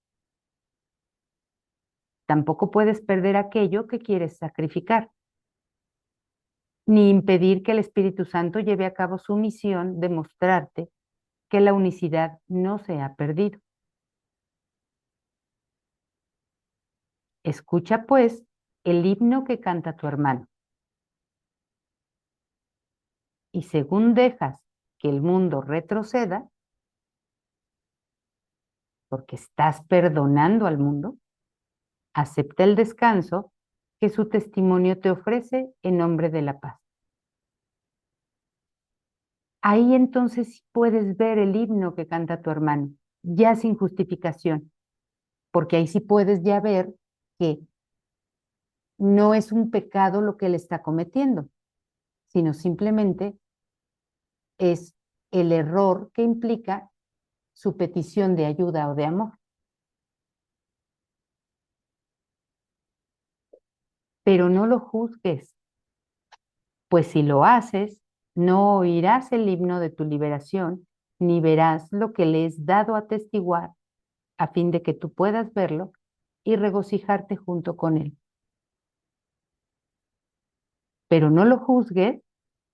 S2: Tampoco puedes perder aquello que quieres sacrificar, ni impedir que el Espíritu Santo lleve a cabo su misión de mostrarte que la unicidad no se ha perdido. Escucha, pues, el himno que canta tu hermano. Y según dejas que el mundo retroceda, porque estás perdonando al mundo, acepta el descanso que su testimonio te ofrece en nombre de la paz. Ahí entonces sí puedes ver el himno que canta tu hermano, ya sin justificación, porque ahí sí puedes ya ver que no es un pecado lo que él está cometiendo, sino simplemente es el error que implica su petición de ayuda o de amor. Pero no lo juzgues, pues si lo haces, No oirás el himno de tu liberación, ni verás lo que le es dado atestiguar, a fin de que tú puedas verlo y regocijarte junto con él. Pero no lo juzgues,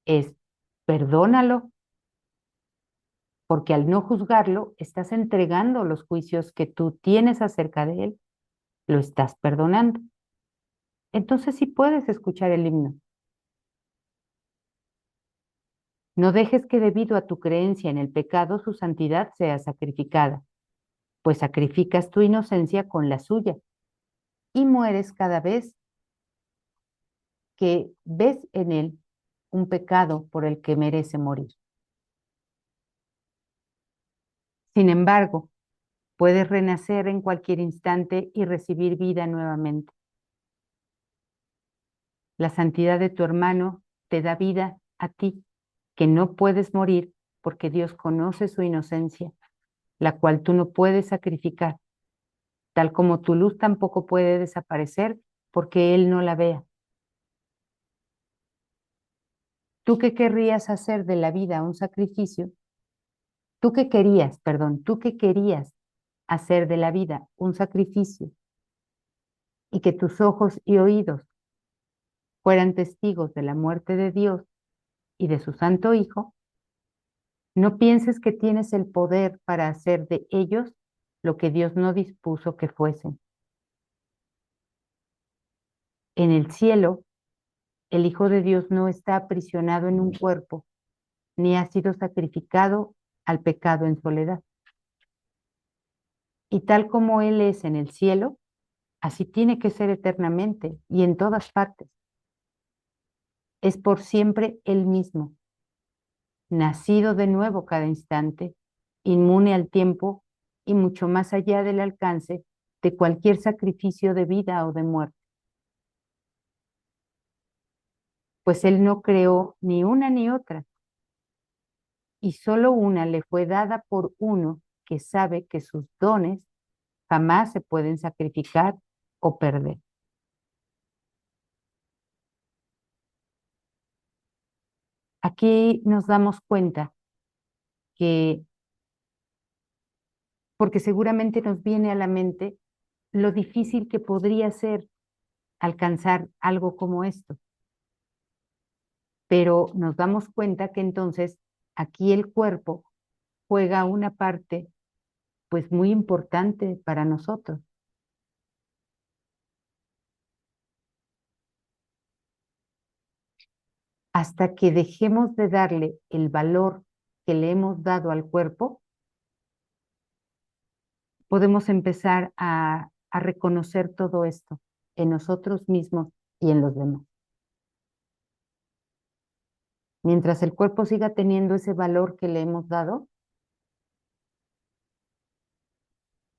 S2: es perdónalo, porque al no juzgarlo, estás entregando los juicios que tú tienes acerca de él, lo estás perdonando. Entonces sí puedes escuchar el himno. No dejes que debido a tu creencia en el pecado su santidad sea sacrificada, pues sacrificas tu inocencia con la suya y mueres cada vez que ves en él un pecado por el que merece morir. Sin embargo, puedes renacer en cualquier instante y recibir vida nuevamente. La santidad de tu hermano te da vida a ti, que no puedes morir porque Dios conoce su inocencia, la cual tú no puedes sacrificar, tal como tu luz tampoco puede desaparecer porque Él no la vea. ¿Tú qué querrías hacer de la vida un sacrificio? ¿Tú qué querías hacer de la vida un sacrificio y que tus ojos y oídos fueran testigos de la muerte de Dios y de su Santo Hijo? No pienses que tienes el poder para hacer de ellos lo que Dios no dispuso que fuesen. En el cielo, el Hijo de Dios no está aprisionado en un cuerpo, ni ha sido sacrificado al pecado en soledad. Y tal como Él es en el cielo, así tiene que ser eternamente y en todas partes. Es por siempre Él mismo, nacido de nuevo cada instante, inmune al tiempo y mucho más allá del alcance de cualquier sacrificio de vida o de muerte. Pues Él no creó ni una ni otra, y solo una le fue dada por uno que sabe que sus dones jamás se pueden sacrificar o perder. Aquí nos damos cuenta que, porque seguramente nos viene a la mente lo difícil que podría ser alcanzar algo como esto, pero nos damos cuenta que entonces aquí el cuerpo juega una parte pues muy importante para nosotros. Hasta que dejemos de darle el valor que le hemos dado al cuerpo, podemos empezar a reconocer todo esto en nosotros mismos y en los demás. Mientras el cuerpo siga teniendo ese valor que le hemos dado,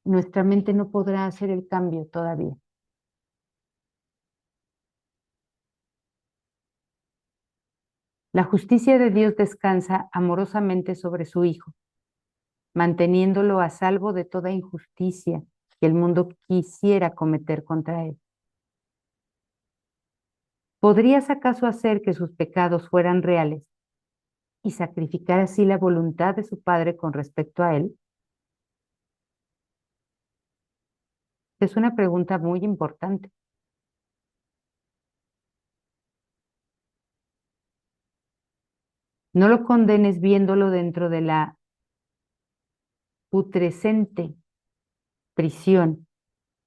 S2: nuestra mente no podrá hacer el cambio todavía. La justicia de Dios descansa amorosamente sobre su Hijo, manteniéndolo a salvo de toda injusticia que el mundo quisiera cometer contra él. ¿Podrías acaso hacer que sus pecados fueran reales y sacrificar así la voluntad de su Padre con respecto a él? Es una pregunta muy importante. No lo condenes viéndolo dentro de la putrescente prisión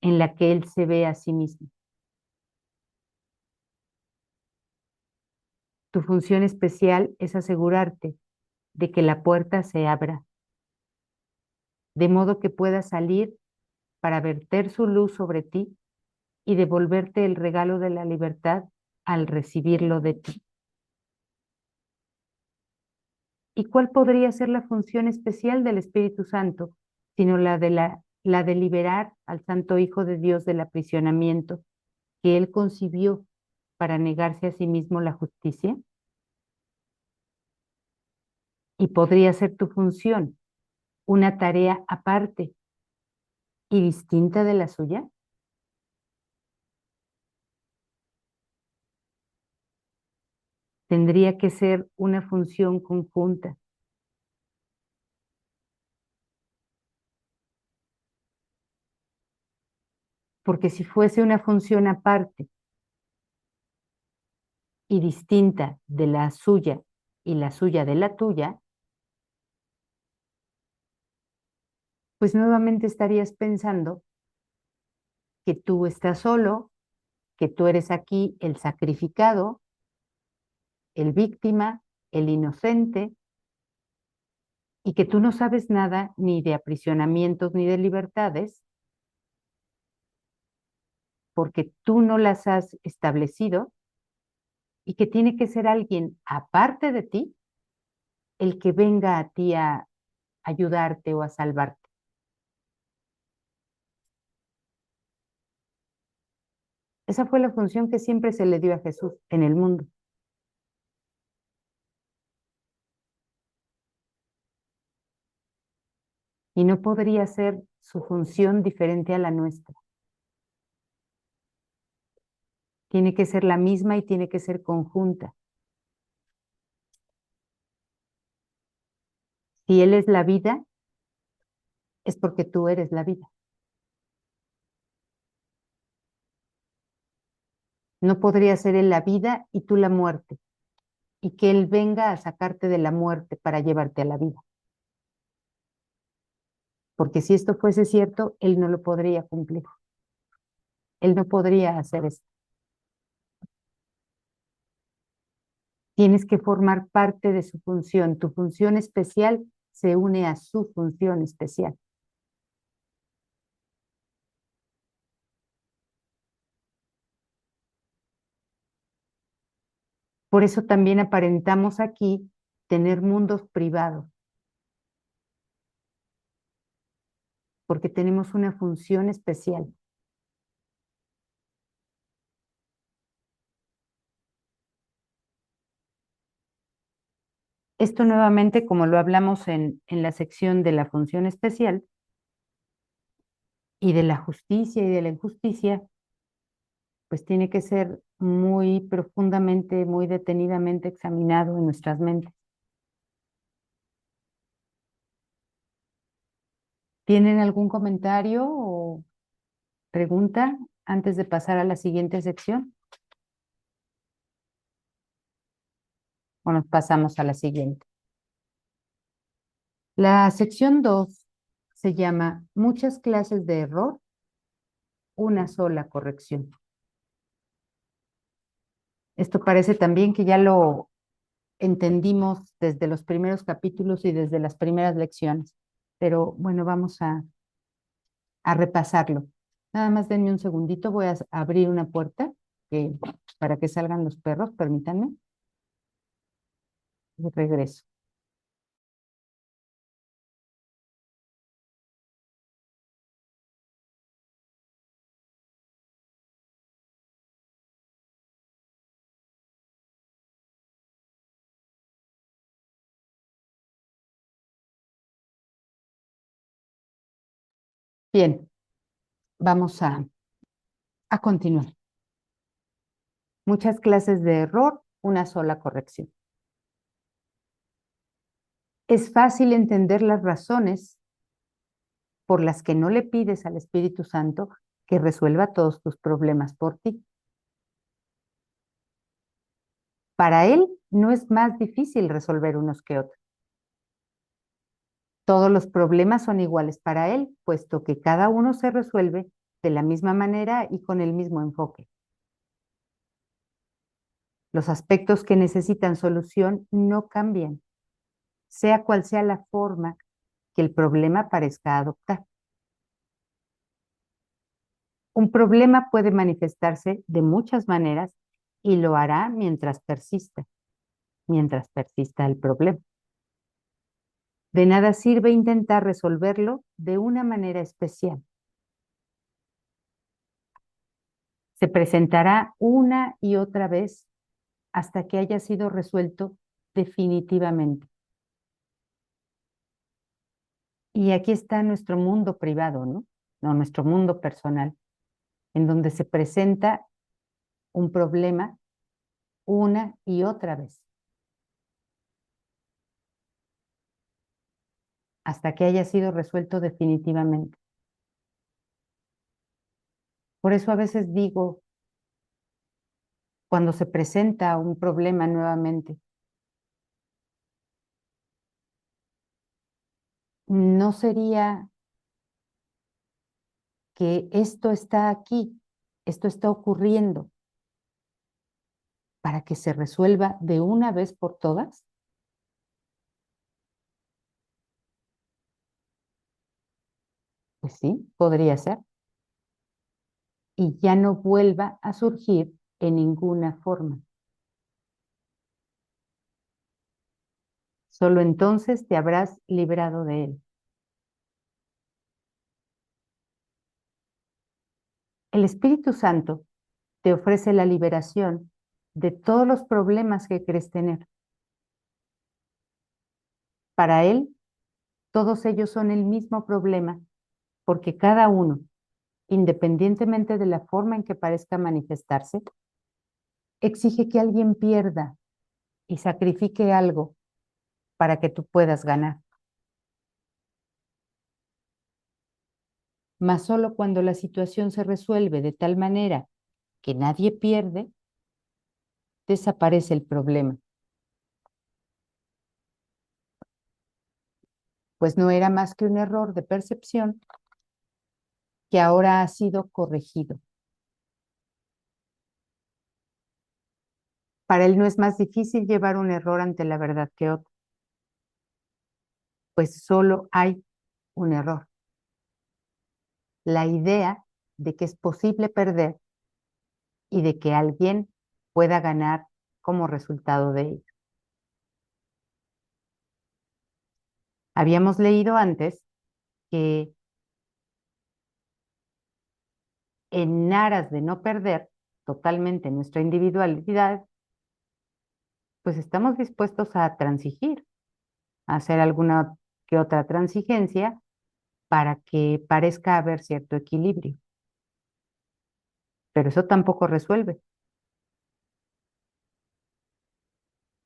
S2: en la que él se ve a sí mismo. Tu función especial es asegurarte de que la puerta se abra, de modo que puedas salir para verter su luz sobre ti y devolverte el regalo de la libertad al recibirlo de ti. ¿Y cuál podría ser la función especial del Espíritu Santo, sino la de liberar al Santo Hijo de Dios del aprisionamiento que Él concibió para negarse a sí mismo la justicia? ¿Y podría ser tu función una tarea aparte y distinta de la suya? Tendría que ser una función conjunta. Porque si fuese una función aparte y distinta de la suya y la suya de la tuya, pues nuevamente estarías pensando que tú estás solo, que tú eres aquí el sacrificado, el víctima, el inocente, y que tú no sabes nada ni de aprisionamientos ni de libertades, porque tú no las has establecido, y que tiene que ser alguien aparte de ti el que venga a ti a ayudarte o a salvarte. Esa fue la función que siempre se le dio a Jesús en el mundo. Y no podría ser su función diferente a la nuestra. Tiene que ser la misma y tiene que ser conjunta. Si Él es la vida, es porque tú eres la vida. No podría ser Él la vida y tú la muerte, y que Él venga a sacarte de la muerte para llevarte a la vida. Porque si esto fuese cierto, Él no lo podría cumplir. Él no podría hacer esto. Tienes que formar parte de su función. Tu función especial se une a su función especial. Por eso también aparentamos aquí tener mundos privados, porque tenemos una función especial. Esto nuevamente, como lo hablamos en la sección de la función especial y de la justicia y de la injusticia, pues tiene que ser muy profundamente, muy detenidamente examinado en nuestras mentes. ¿Tienen algún comentario o pregunta antes de pasar a la siguiente sección? ¿O nos pasamos a la siguiente? La sección 2 se llama Muchas clases de error, una sola corrección. Esto parece también que ya lo entendimos desde los primeros capítulos y desde las primeras lecciones, pero bueno, vamos a repasarlo. Nada más denme un segundito, voy a abrir una puerta para que salgan los perros, permítanme. Y regreso. Bien, vamos a continuar. Muchas clases de error, una sola corrección. Es fácil entender las razones por las que no le pides al Espíritu Santo que resuelva todos tus problemas por ti. Para Él no es más difícil resolver unos que otros. Todos los problemas son iguales para Él, puesto que cada uno se resuelve de la misma manera y con el mismo enfoque. Los aspectos que necesitan solución no cambian, sea cual sea la forma que el problema parezca adoptar. Un problema puede manifestarse de muchas maneras y lo hará mientras persista el problema. De nada sirve intentar resolverlo de una manera especial. Se presentará una y otra vez hasta que haya sido resuelto definitivamente. Y aquí está nuestro mundo privado, ¿no? No, nuestro mundo personal, en donde se presenta un problema una y otra vez, hasta que haya sido resuelto definitivamente. Por eso a veces digo, cuando se presenta un problema nuevamente, ¿no sería que esto está aquí, esto está ocurriendo para que se resuelva de una vez por todas? Pues sí, podría ser. Y ya no vuelva a surgir en ninguna forma. Solo entonces te habrás librado de él. El Espíritu Santo te ofrece la liberación de todos los problemas que crees tener. Para él, todos ellos son el mismo problema, porque cada uno, independientemente de la forma en que parezca manifestarse, exige que alguien pierda y sacrifique algo para que tú puedas ganar. Mas solo cuando la situación se resuelve de tal manera que nadie pierde, desaparece el problema. Pues no era más que un error de percepción que ahora ha sido corregido. Para él no es más difícil llevar un error ante la verdad que otro, pues solo hay un error. La idea de que es posible perder y de que alguien pueda ganar como resultado de ello. Habíamos leído antes que en aras de no perder totalmente nuestra individualidad, pues estamos dispuestos a transigir, a hacer alguna que otra transigencia para que parezca haber cierto equilibrio. Pero eso tampoco resuelve,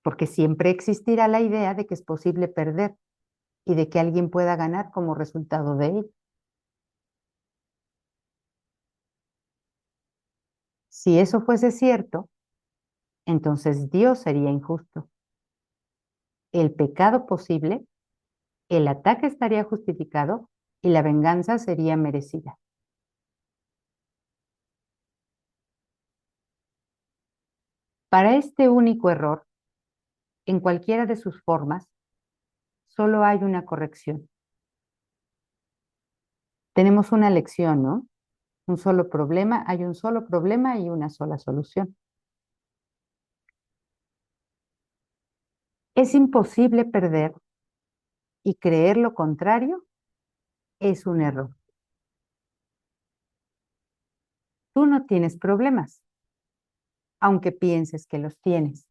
S2: porque siempre existirá la idea de que es posible perder y de que alguien pueda ganar como resultado de ello. Si eso fuese cierto, entonces Dios sería injusto. El pecado posible, el ataque estaría justificado y la venganza sería merecida. Para este único error, en cualquiera de sus formas, solo hay una corrección. Tenemos una lección, ¿no? Un solo problema, hay un solo problema y una sola solución. Es imposible perder y creer lo contrario es un error. Tú no tienes problemas, aunque pienses que los tienes.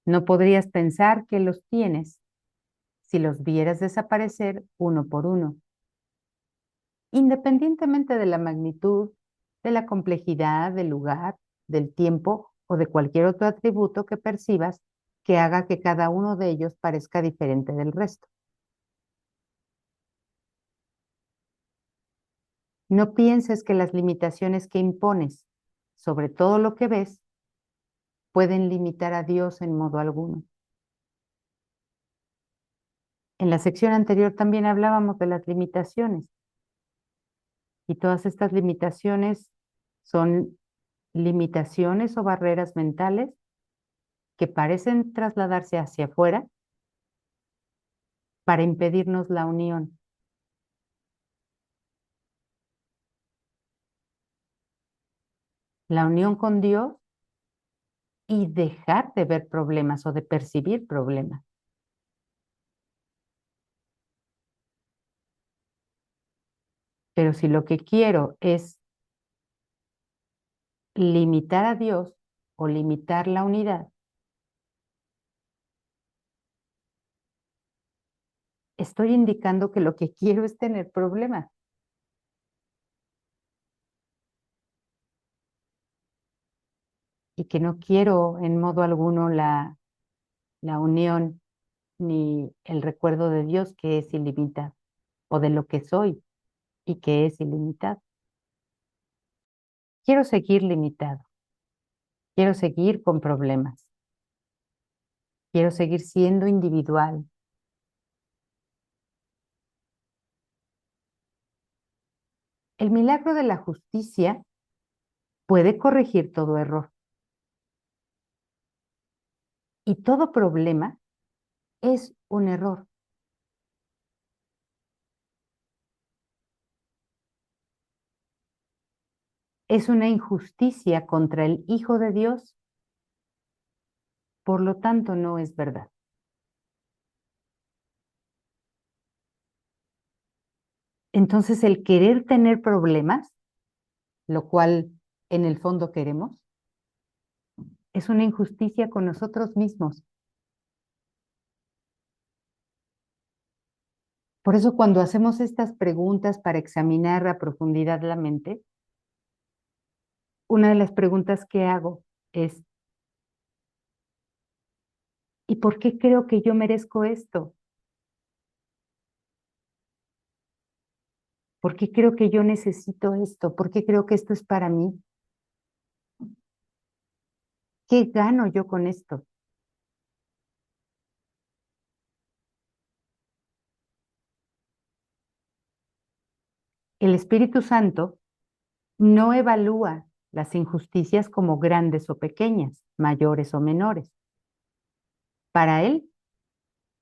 S2: No podrías pensar que los tienes si los vieras desaparecer uno por uno, independientemente de la magnitud, de la complejidad, del lugar, del tiempo o de cualquier otro atributo que percibas que haga que cada uno de ellos parezca diferente del resto. No pienses que las limitaciones que impones sobre todo lo que ves pueden limitar a Dios en modo alguno. En la sección anterior también hablábamos de las limitaciones y todas estas limitaciones son limitaciones o barreras mentales que parecen trasladarse hacia afuera para impedirnos la unión. La unión con Dios y dejar de ver problemas o de percibir problemas. Pero si lo que quiero es limitar a Dios o limitar la unidad, estoy indicando que lo que quiero es tener problemas. y que no quiero en modo alguno la unión ni el recuerdo de Dios que es ilimitado, o de lo que soy y que es ilimitado. Quiero seguir limitado, quiero seguir con problemas, quiero seguir siendo individual. El milagro de la justicia puede corregir todo error. Y todo problema es un error. Es una injusticia contra el Hijo de Dios, por lo tanto no es verdad. Entonces el querer tener problemas, lo cual en el fondo queremos, es una injusticia con nosotros mismos. Por eso cuando hacemos estas preguntas para examinar a profundidad la mente, una de las preguntas que hago es, ¿y por qué creo que yo merezco esto? ¿Por qué creo que yo necesito esto? ¿Por qué creo que esto es para mí? ¿Qué gano yo con esto? El Espíritu Santo no evalúa las injusticias como grandes o pequeñas, mayores o menores. Para él,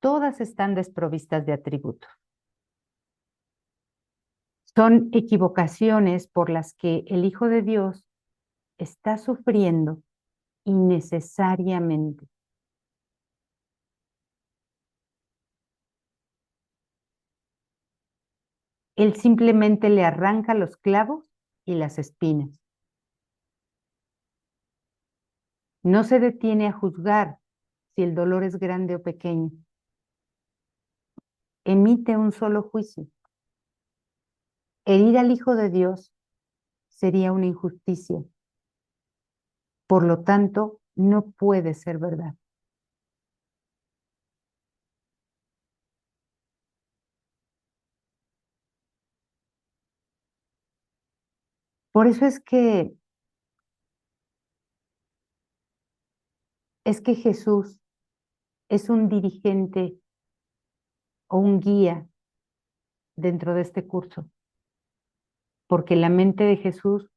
S2: todas están desprovistas de atributos. Son equivocaciones por las que el Hijo de Dios está sufriendo innecesariamente. Él simplemente le arranca los clavos y las espinas. No se detiene a juzgar si el dolor es grande o pequeño. Emite un solo juicio. Herir al Hijo de Dios sería una injusticia. Por lo tanto, no puede ser verdad. Por eso es que Jesús es un dirigente o un guía dentro de este curso, porque la mente de Jesús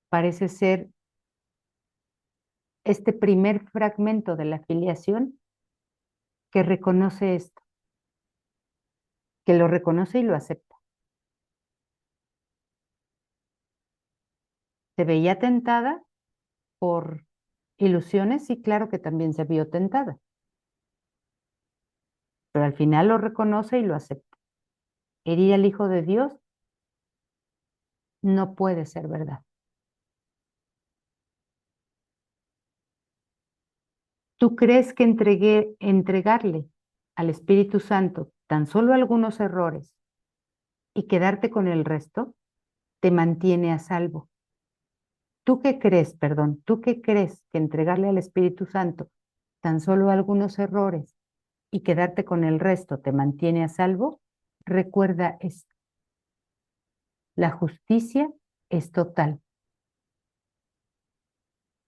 S2: parece ser este primer fragmento de la filiación que reconoce esto, que lo reconoce y lo acepta. Se veía tentada por ilusiones y claro que también se vio tentada, pero al final lo reconoce y lo acepta. Herir al Hijo de Dios no puede ser verdad. ¿Tú crees que entregarle al Espíritu Santo tan solo algunos errores y quedarte con el resto te mantiene a salvo? ¿Tú qué crees, perdón, tú qué crees que entregarle al Espíritu Santo tan solo algunos errores y quedarte con el resto te mantiene a salvo? Recuerda esto. La justicia es total.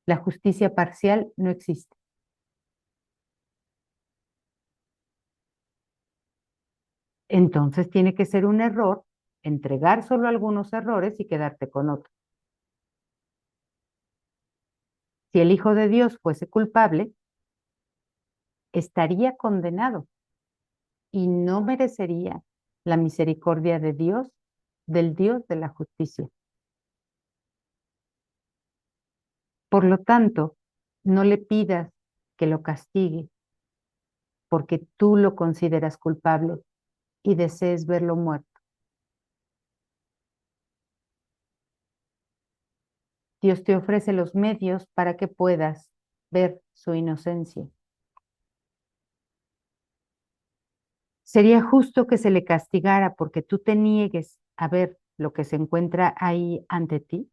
S2: La justicia parcial no existe. Entonces tiene que ser un error entregar solo algunos errores y quedarte con otros. Si el Hijo de Dios fuese culpable, estaría condenado y no merecería la misericordia de Dios, del Dios de la justicia. Por lo tanto, no le pidas que lo castigue porque tú lo consideras culpable y desees verlo muerto. Dios te ofrece los medios para que puedas ver su inocencia. Sería justo que se le castigara porque tú te niegues a ver lo que se encuentra ahí ante ti.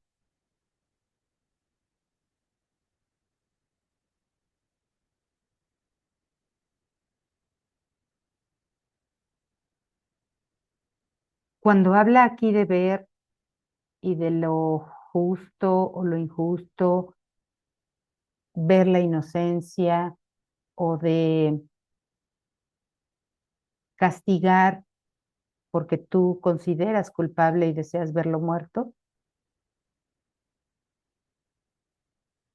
S2: Cuando habla aquí de ver y de lo justo o lo injusto, ver la inocencia o de castigar porque tú consideras culpable y deseas verlo muerto.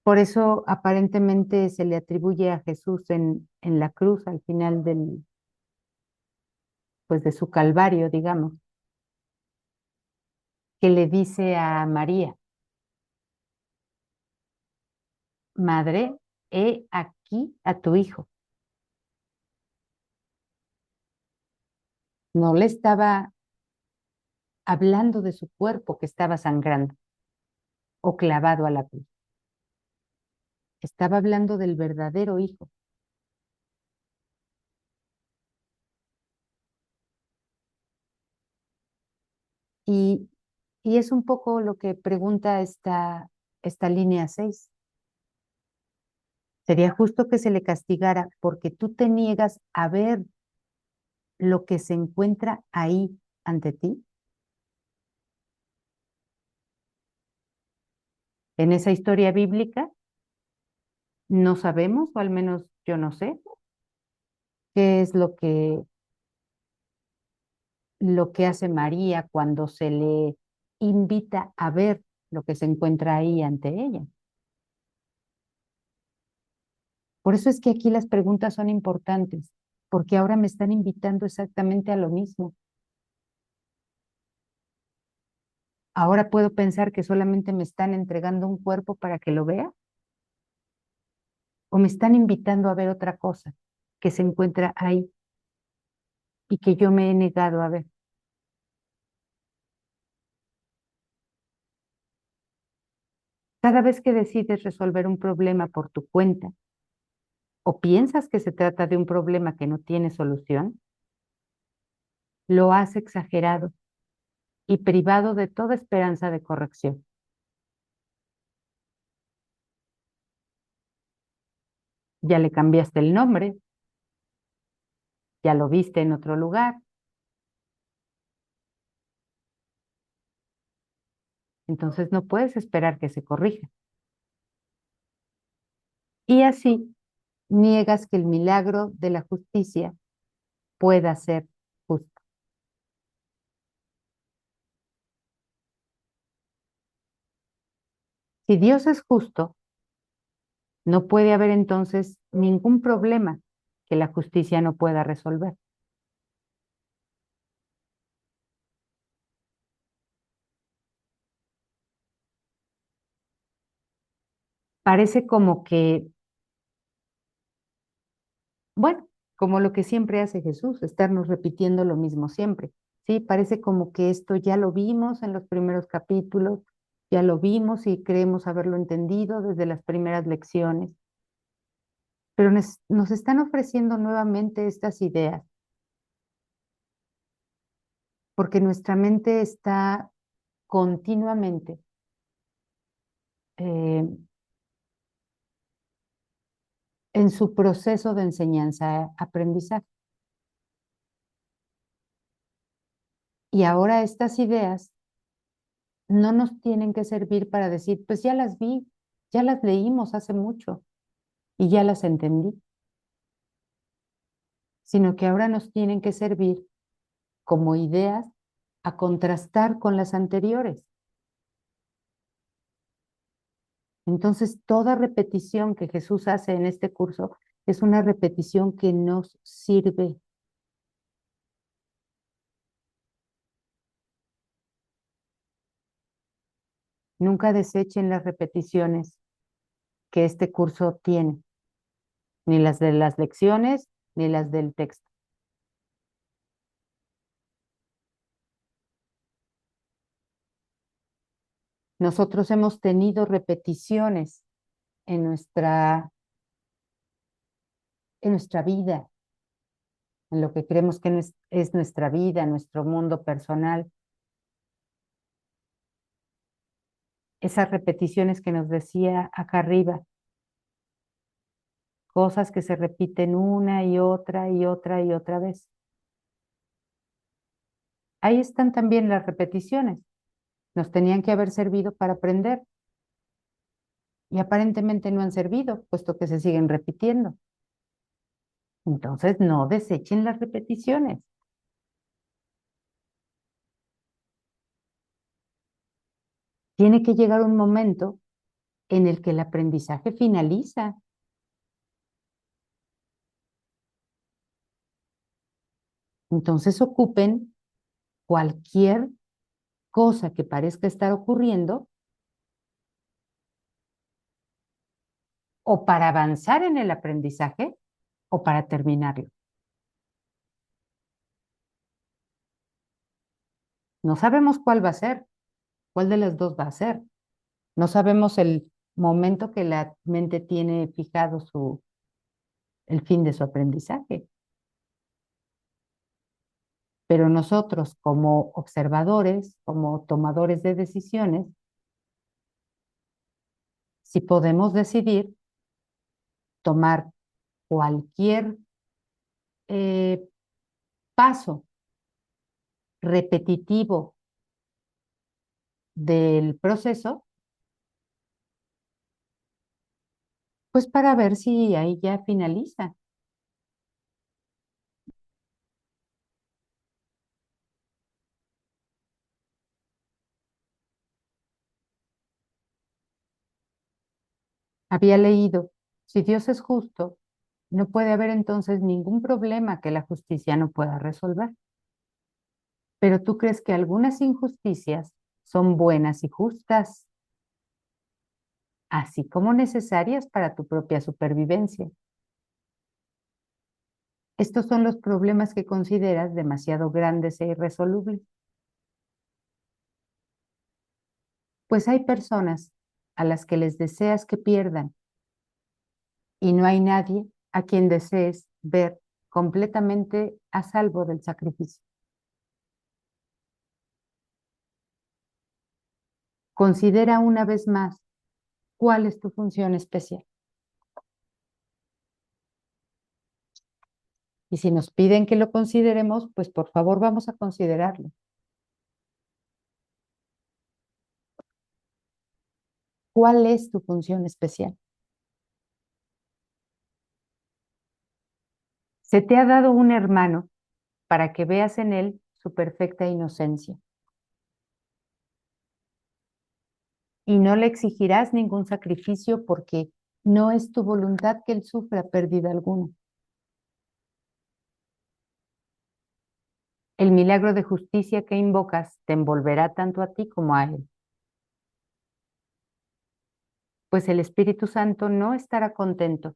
S2: Por eso aparentemente se le atribuye a Jesús en la cruz al final pues de su calvario, digamos, que le dice a María, madre, he aquí a tu hijo. No le estaba hablando de su cuerpo que estaba sangrando o clavado a la cruz. Estaba hablando del verdadero hijo. Y, y es un poco lo que pregunta esta línea 6. Sería justo que se le castigara porque tú te niegas a ver lo que se encuentra ahí ante ti. En esa historia bíblica no sabemos, o al menos yo no sé, qué es lo que hace María cuando se le invita a ver lo que se encuentra ahí ante ella. Por eso es que aquí las preguntas son importantes, porque ahora me están invitando exactamente a lo mismo. Ahora puedo pensar que solamente me están entregando un cuerpo para que lo vea, o me están invitando a ver otra cosa que se encuentra ahí y que yo me he negado a ver. Cada vez que decides resolver un problema por tu cuenta o piensas que se trata de un problema que no tiene solución, lo has exagerado y privado de toda esperanza de corrección. Ya le cambiaste el nombre, ya lo viste en otro lugar, entonces no puedes esperar que se corrija. Y así niegas que el milagro de la justicia pueda ser justo. Si Dios es justo, no puede haber entonces ningún problema que la justicia no pueda resolver. Parece como que, bueno, como lo que siempre hace Jesús, estarnos repitiendo lo mismo siempre. Sí, parece como que esto ya lo vimos en los primeros capítulos, ya lo vimos y creemos haberlo entendido desde las primeras lecciones, pero nos están ofreciendo nuevamente estas ideas, porque nuestra mente está continuamente eh, en su proceso de enseñanza-aprendizaje. Y ahora estas ideas no nos tienen que servir para decir, pues ya las vi, ya las leímos hace mucho y ya las entendí, sino que ahora nos tienen que servir como ideas a contrastar con las anteriores. Entonces, toda repetición que Jesús hace en este curso es una repetición que nos sirve. Nunca desechen las repeticiones que este curso tiene, ni las de las lecciones, ni las del texto. Nosotros hemos tenido repeticiones en nuestra vida, en lo que creemos que es nuestra vida, nuestro mundo personal. Esas repeticiones que nos decía acá arriba, cosas que se repiten una y otra y otra y otra vez. Ahí están también las repeticiones. Nos tenían que haber servido para aprender y aparentemente no han servido, puesto que se siguen repitiendo. Entonces, no desechen las repeticiones. Tiene que llegar un momento en el que el aprendizaje finaliza. Entonces, ocupen cualquier cosa que parezca estar ocurriendo o para avanzar en el aprendizaje o para terminarlo. No sabemos cuál va a ser, cuál de las dos va a ser. No sabemos el momento que la mente tiene fijado el fin de su aprendizaje. Pero nosotros, como observadores, como tomadores de decisiones, si podemos decidir tomar cualquier paso repetitivo del proceso, pues para ver si ahí ya finaliza. Había leído, si Dios es justo, no puede haber entonces ningún problema que la justicia no pueda resolver. Pero tú crees que algunas injusticias son buenas y justas, así como necesarias para tu propia supervivencia. Estos son los problemas que consideras demasiado grandes e irresolubles. Pues hay personas a las que les deseas que pierdan y no hay nadie a quien desees ver completamente a salvo del sacrificio. Considera una vez más cuál es tu función especial. Y si nos piden que lo consideremos, pues por favor vamos a considerarlo. ¿Cuál es tu función especial? Se te ha dado un hermano para que veas en él su perfecta inocencia. Y no le exigirás ningún sacrificio porque no es tu voluntad que él sufra pérdida alguna. El milagro de justicia que invocas te envolverá tanto a ti como a él. Pues el Espíritu Santo no estará contento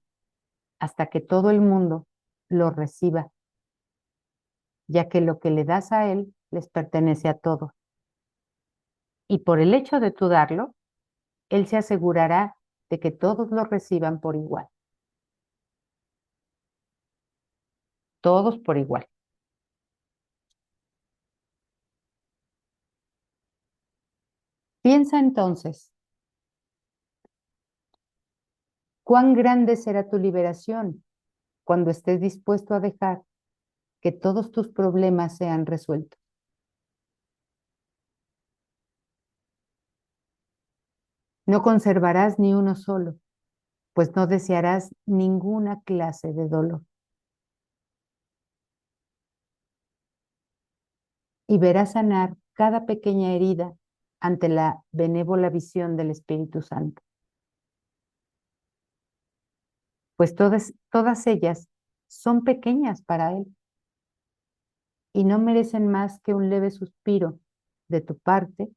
S2: hasta que todo el mundo lo reciba, ya que lo que le das a él les pertenece a todos. Y por el hecho de tú darlo, él se asegurará de que todos lo reciban por igual. Todos por igual. Piensa entonces, ¿cuán grande será tu liberación cuando estés dispuesto a dejar que todos tus problemas sean resueltos? No conservarás ni uno solo, pues no desearás ninguna clase de dolor. Y verás sanar cada pequeña herida ante la benévola visión del Espíritu Santo. Pues todas ellas son pequeñas para Él y no merecen más que un leve suspiro de tu parte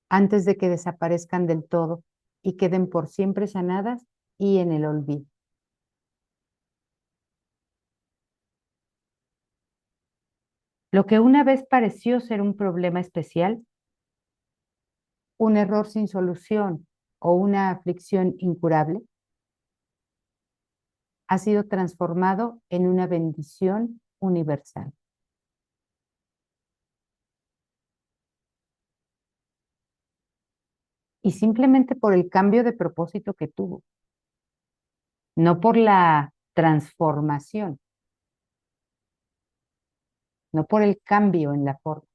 S2: antes de que desaparezcan del todo y queden por siempre sanadas y en el olvido. Lo que una vez pareció ser un problema especial, un error sin solución o una aflicción incurable, ha sido transformado en una bendición universal. Y simplemente por el cambio de propósito que tuvo, no por la transformación. no por el cambio en la forma.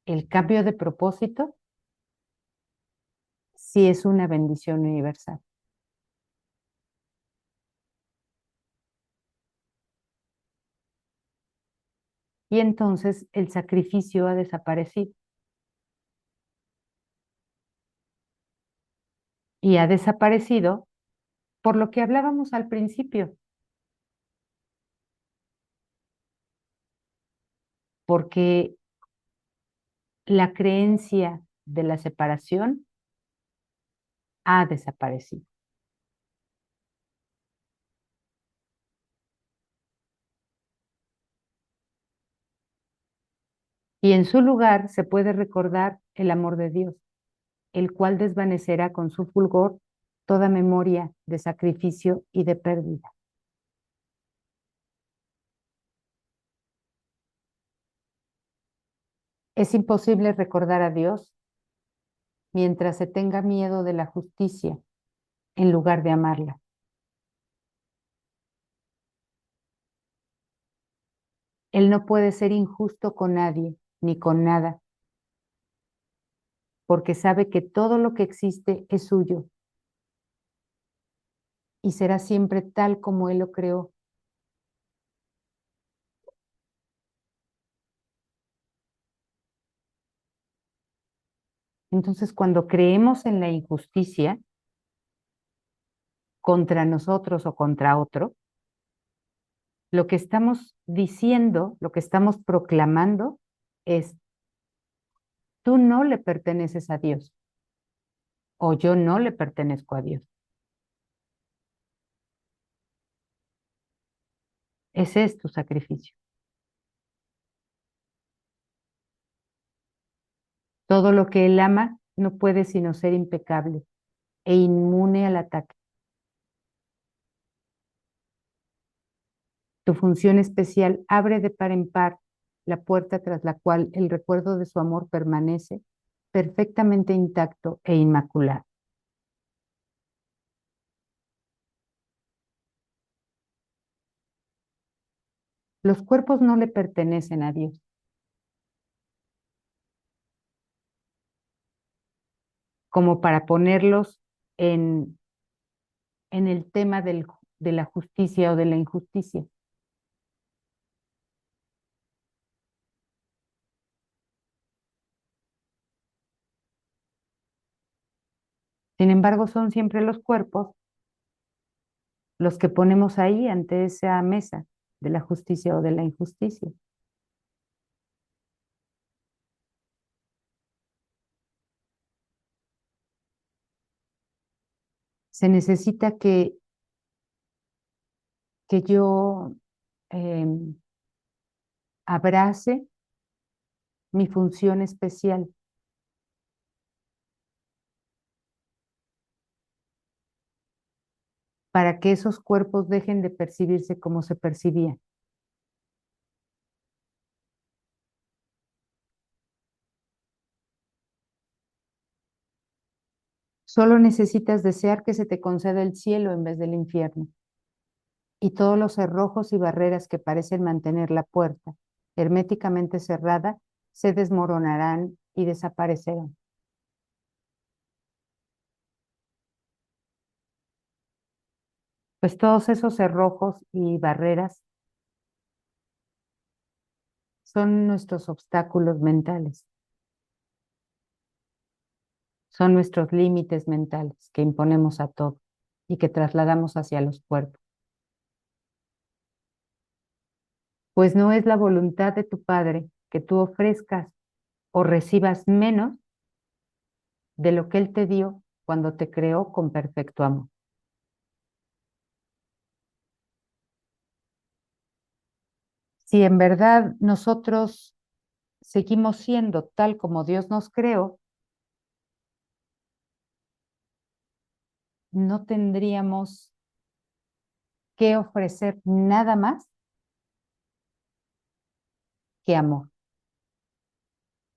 S2: El cambio de propósito sí es una bendición universal. Y entonces el sacrificio ha desaparecido. Y ha desaparecido por lo que hablábamos al principio, porque la creencia de la separación ha desaparecido. Y en su lugar se puede recordar el amor de Dios, el cual desvanecerá con su fulgor toda memoria de sacrificio y de pérdida. Es imposible recordar a Dios mientras se tenga miedo de la justicia en lugar de amarla. Él no puede ser injusto con nadie ni con nada, porque sabe que todo lo que existe es suyo y será siempre tal como Él lo creó. Entonces, cuando creemos en la injusticia contra nosotros o contra otro, lo que estamos diciendo, lo que estamos proclamando es, tú no le perteneces a Dios o yo no le pertenezco a Dios. Ese es tu sacrificio. Todo lo que Él ama no puede sino ser impecable e inmune al ataque. Tu función especial abre de par en par la puerta tras la cual el recuerdo de su amor permanece perfectamente intacto e inmaculado. Los cuerpos no le pertenecen a Dios. Como para ponerlos en, en el tema de la justicia o de la injusticia. Sin embargo, son siempre los cuerpos los que ponemos ahí ante esa mesa de la justicia o de la injusticia. Se necesita que yo abrace mi función especial para que esos cuerpos dejen de percibirse como se percibían. Solo necesitas desear que se te conceda el cielo en vez del infierno. Y todos los cerrojos y barreras que parecen mantener la puerta herméticamente cerrada se desmoronarán y desaparecerán. Pues todos esos cerrojos y barreras son nuestros obstáculos mentales, son nuestros límites mentales que imponemos a todo y que trasladamos hacia los cuerpos. Pues no es la voluntad de tu Padre que tú ofrezcas o recibas menos de lo que Él te dio cuando te creó con perfecto amor. Si en verdad nosotros seguimos siendo tal como Dios nos creó, no tendríamos que ofrecer nada más que amor.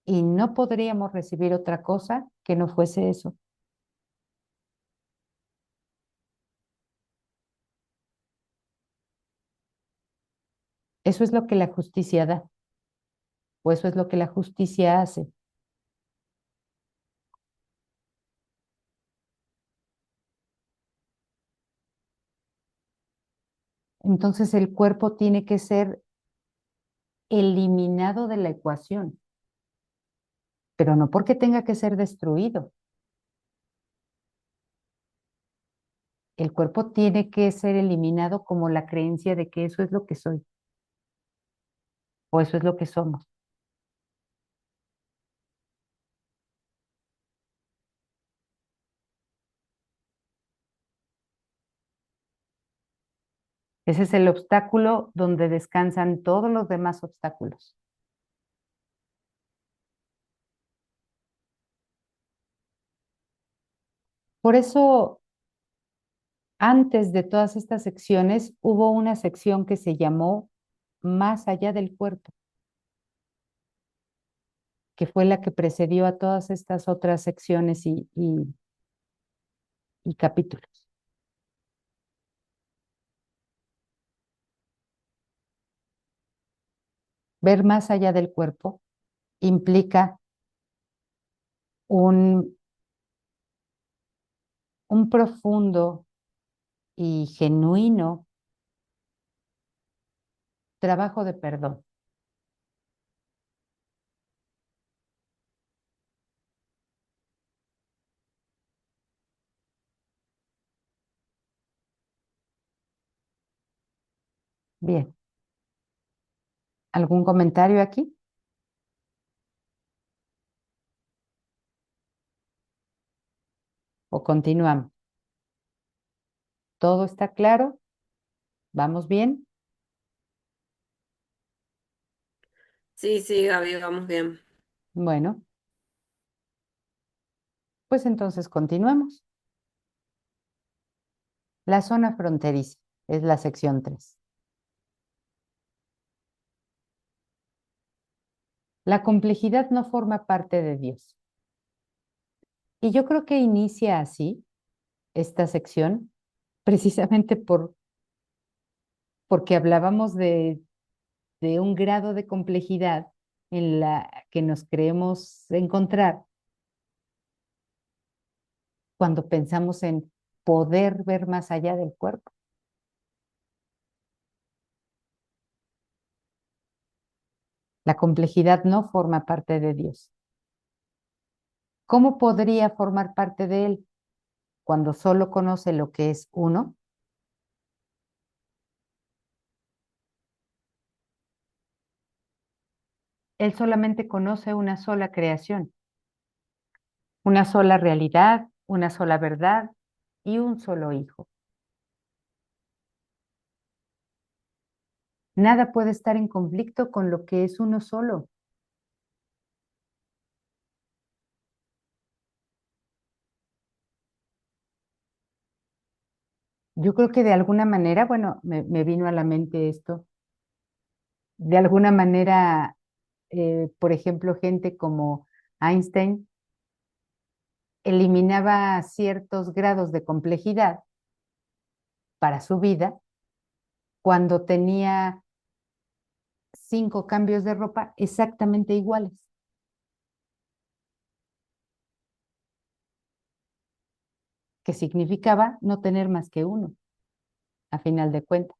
S2: Y no podríamos recibir otra cosa que no fuese eso. Eso es lo que la justicia da, o eso es lo que la justicia hace. Entonces el cuerpo tiene que ser eliminado de la ecuación, pero no porque tenga que ser destruido. El cuerpo tiene que ser eliminado como la creencia de que eso es lo que soy, o eso es lo que somos. Ese es el obstáculo donde descansan todos los demás obstáculos. Por eso, antes de todas estas secciones, hubo una sección que se llamó Más allá del cuerpo, que fue la que precedió a todas estas otras secciones y capítulos. Ver más allá del cuerpo implica un profundo y genuino trabajo de perdón. Bien, ¿algún comentario aquí? ¿O continuamos? ¿Todo está claro? ¿Vamos bien?
S1: Sí, sí, Gaby, vamos bien.
S2: Bueno, pues entonces continuemos. La zona fronteriza es la sección 3. La complejidad no forma parte de Dios. Y yo creo que inicia así esta sección precisamente porque hablábamos de un grado de complejidad en la que nos creemos encontrar cuando pensamos en poder ver más allá del cuerpo. La complejidad no forma parte de Dios. ¿Cómo podría formar parte de Él cuando solo conoce lo que es uno? Él solamente conoce una sola creación, una sola realidad, una sola verdad y un solo hijo. Nada puede estar en conflicto con lo que es uno solo. Yo creo que de alguna manera, bueno, me vino a la mente esto, de alguna manera, por ejemplo, gente como Einstein eliminaba ciertos grados de complejidad para su vida cuando tenía 5 cambios de ropa exactamente iguales, que significaba no tener más que uno, a final de cuentas.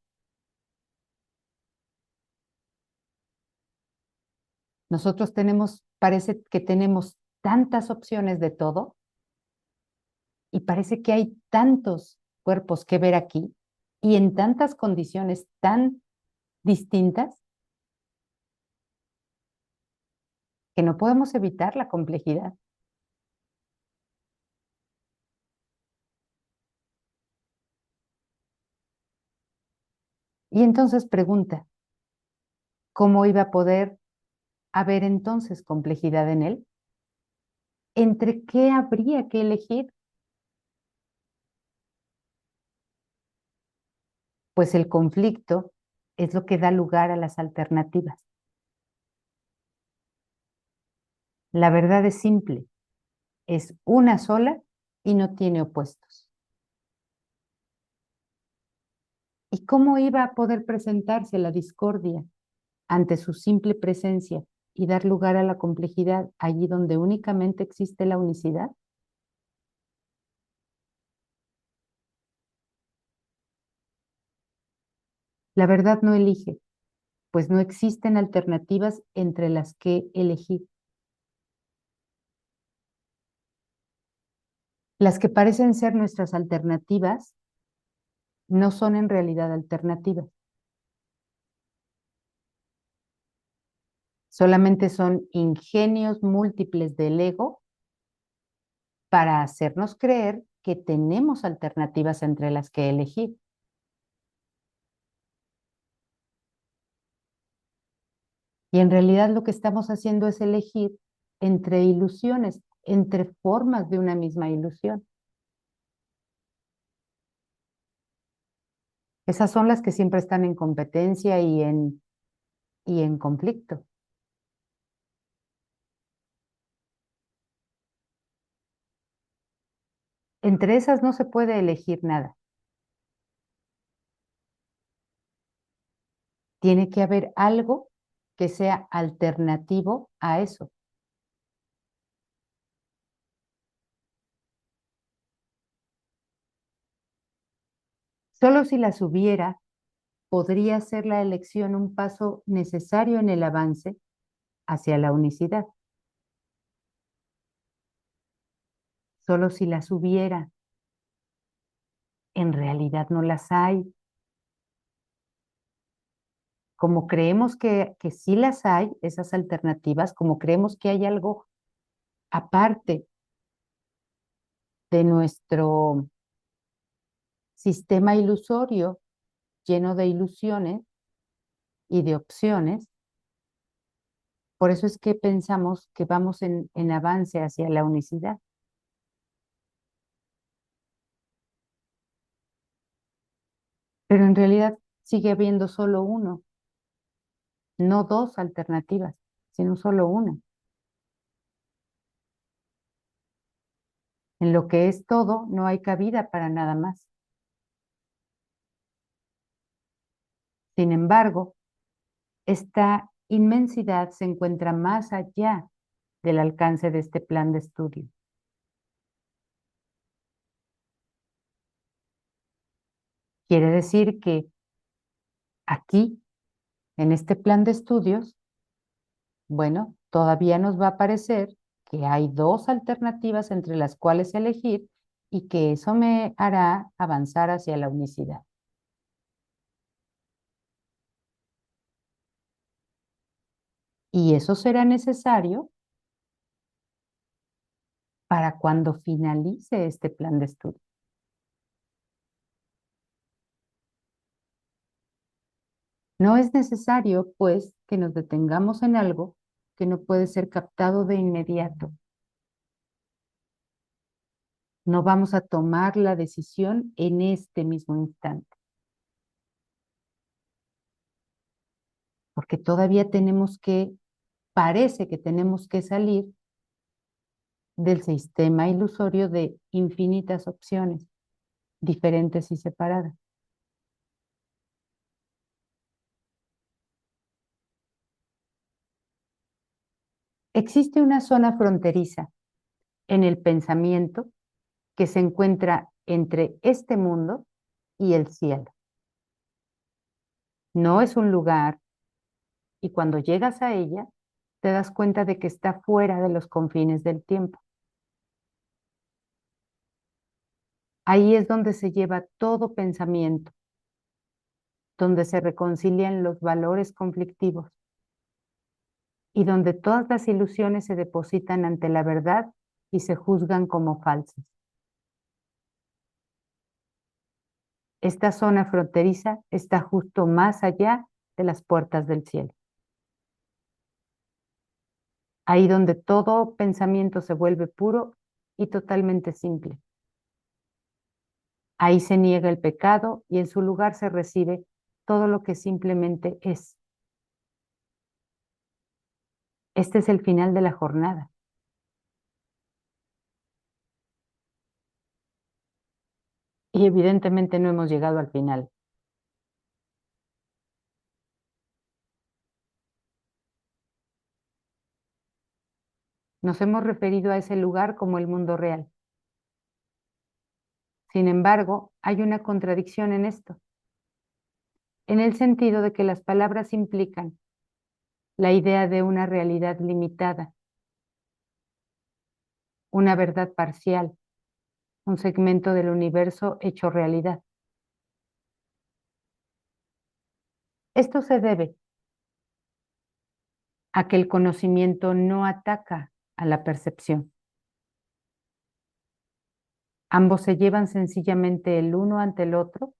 S2: Nosotros tenemos, parece que tenemos tantas opciones de todo y parece que hay tantos cuerpos que ver aquí y en tantas condiciones tan distintas que no podemos evitar la complejidad. Y entonces pregunta, ¿cómo iba a poder haber entonces complejidad en él? ¿Entre qué habría que elegir? Pues el conflicto es lo que da lugar a las alternativas. La verdad es simple, es una sola y no tiene opuestos. ¿Y cómo iba a poder presentarse la discordia ante su simple presencia y dar lugar a la complejidad allí donde únicamente existe la unicidad? La verdad no elige, pues no existen alternativas entre las que elegir. Las que parecen ser nuestras alternativas no son en realidad alternativas, solamente son ingenios múltiples del ego para hacernos creer que tenemos alternativas entre las que elegir. Y en realidad lo que estamos haciendo es elegir entre ilusiones, entre formas de una misma ilusión. Esas son las que siempre están en competencia y en conflicto. Entre esas no se puede elegir nada. Tiene que haber algo que sea alternativo a eso. Solo si las hubiera, podría ser la elección un paso necesario en el avance hacia la unicidad. Solo si las hubiera, en realidad no las hay. Como creemos que sí las hay, esas alternativas, como creemos que hay algo aparte de nuestro sistema ilusorio lleno de ilusiones y de opciones, por eso es que pensamos que vamos en avance hacia la unicidad. Pero en realidad sigue habiendo solo uno, no dos alternativas, sino solo una. En lo que es todo, no hay cabida para nada más. Sin embargo, esta inmensidad se encuentra más allá del alcance de este plan de estudio. Quiere decir que aquí, en este plan de estudios, bueno, todavía nos va a parecer que hay dos alternativas entre las cuales elegir y que eso me hará avanzar hacia la unicidad. Y eso será necesario para cuando finalice este plan de estudio. No es necesario, pues, que nos detengamos en algo que no puede ser captado de inmediato. No vamos a tomar la decisión en este mismo instante, porque todavía parece que tenemos que salir del sistema ilusorio de infinitas opciones, diferentes y separadas. Existe una zona fronteriza en el pensamiento que se encuentra entre este mundo y el cielo. No es un lugar y cuando llegas a ella te das cuenta de que está fuera de los confines del tiempo. Ahí es donde se lleva todo pensamiento, donde se reconcilian los valores conflictivos y donde todas las ilusiones se depositan ante la verdad y se juzgan como falsas. Esta zona fronteriza está justo más allá de las puertas del cielo. Ahí donde todo pensamiento se vuelve puro y totalmente simple. Ahí se niega el pecado y en su lugar se recibe todo lo que simplemente es. Este es el final de la jornada. Y evidentemente no hemos llegado al final. Nos hemos referido a ese lugar como el mundo real. Sin embargo, hay una contradicción en esto, en el sentido de que las palabras implican la idea de una realidad limitada, una verdad parcial, un segmento del universo hecho realidad. Esto se debe a que el conocimiento no ataca a la percepción. Ambos se llevan sencillamente el uno ante el otro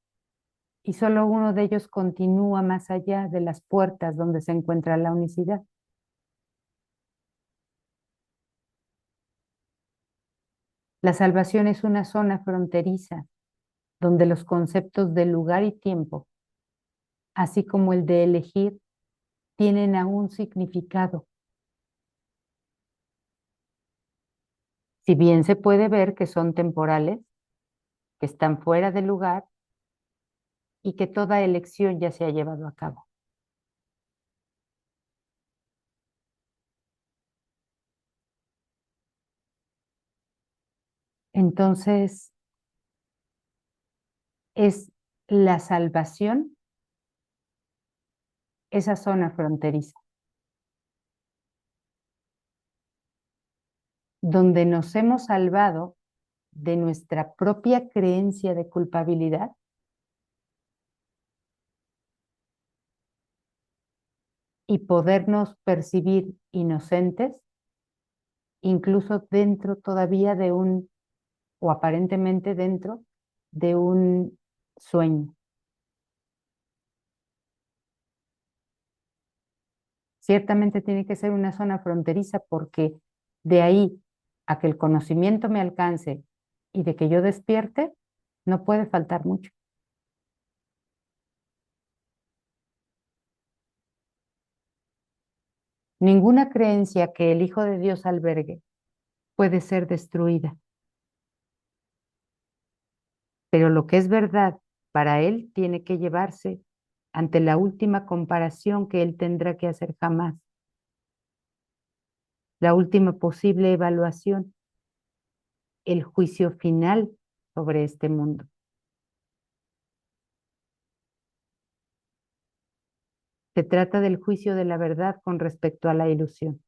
S2: y solo uno de ellos continúa más allá de las puertas donde se encuentra la unicidad. La salvación es una zona fronteriza donde los conceptos de lugar y tiempo, así como el de elegir, tienen aún significado. Si bien se puede ver que son temporales, que están fuera de lugar y que toda elección ya se ha llevado a cabo. Entonces, es la salvación esa zona fronteriza, donde nos hemos salvado de nuestra propia creencia de culpabilidad y podernos percibir inocentes, incluso dentro todavía de o aparentemente dentro de un sueño. Ciertamente tiene que ser una zona fronteriza porque de ahí a que el conocimiento me alcance y de que yo despierte, no puede faltar mucho. Ninguna creencia que el Hijo de Dios albergue puede ser destruida, pero lo que es verdad para Él tiene que llevarse ante la última comparación que Él tendrá que hacer jamás, la última posible evaluación, el juicio final sobre este mundo. Se trata del juicio de la verdad con respecto a la ilusión,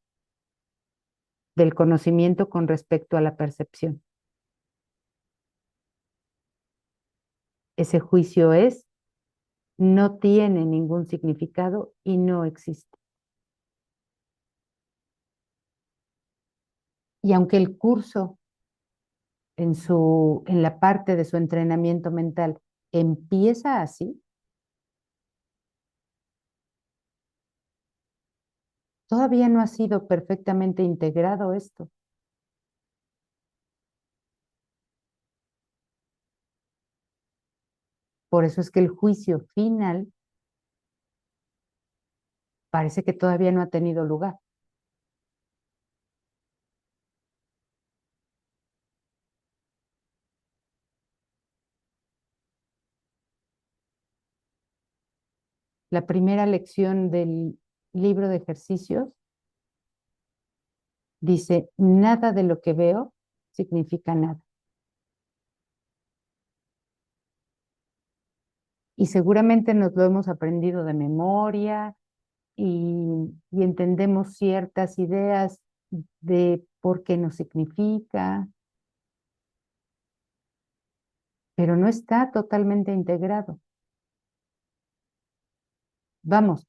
S2: del conocimiento con respecto a la percepción. Ese juicio no tiene ningún significado y no existe. Y aunque el curso en la parte de su entrenamiento mental empieza así, todavía no ha sido perfectamente integrado esto. Por eso es que el juicio final parece que todavía no ha tenido lugar. La primera lección del libro de ejercicios dice, nada de lo que veo significa nada. Y seguramente nos lo hemos aprendido de memoria y entendemos ciertas ideas de por qué nos significa, pero no está totalmente integrado. Vamos,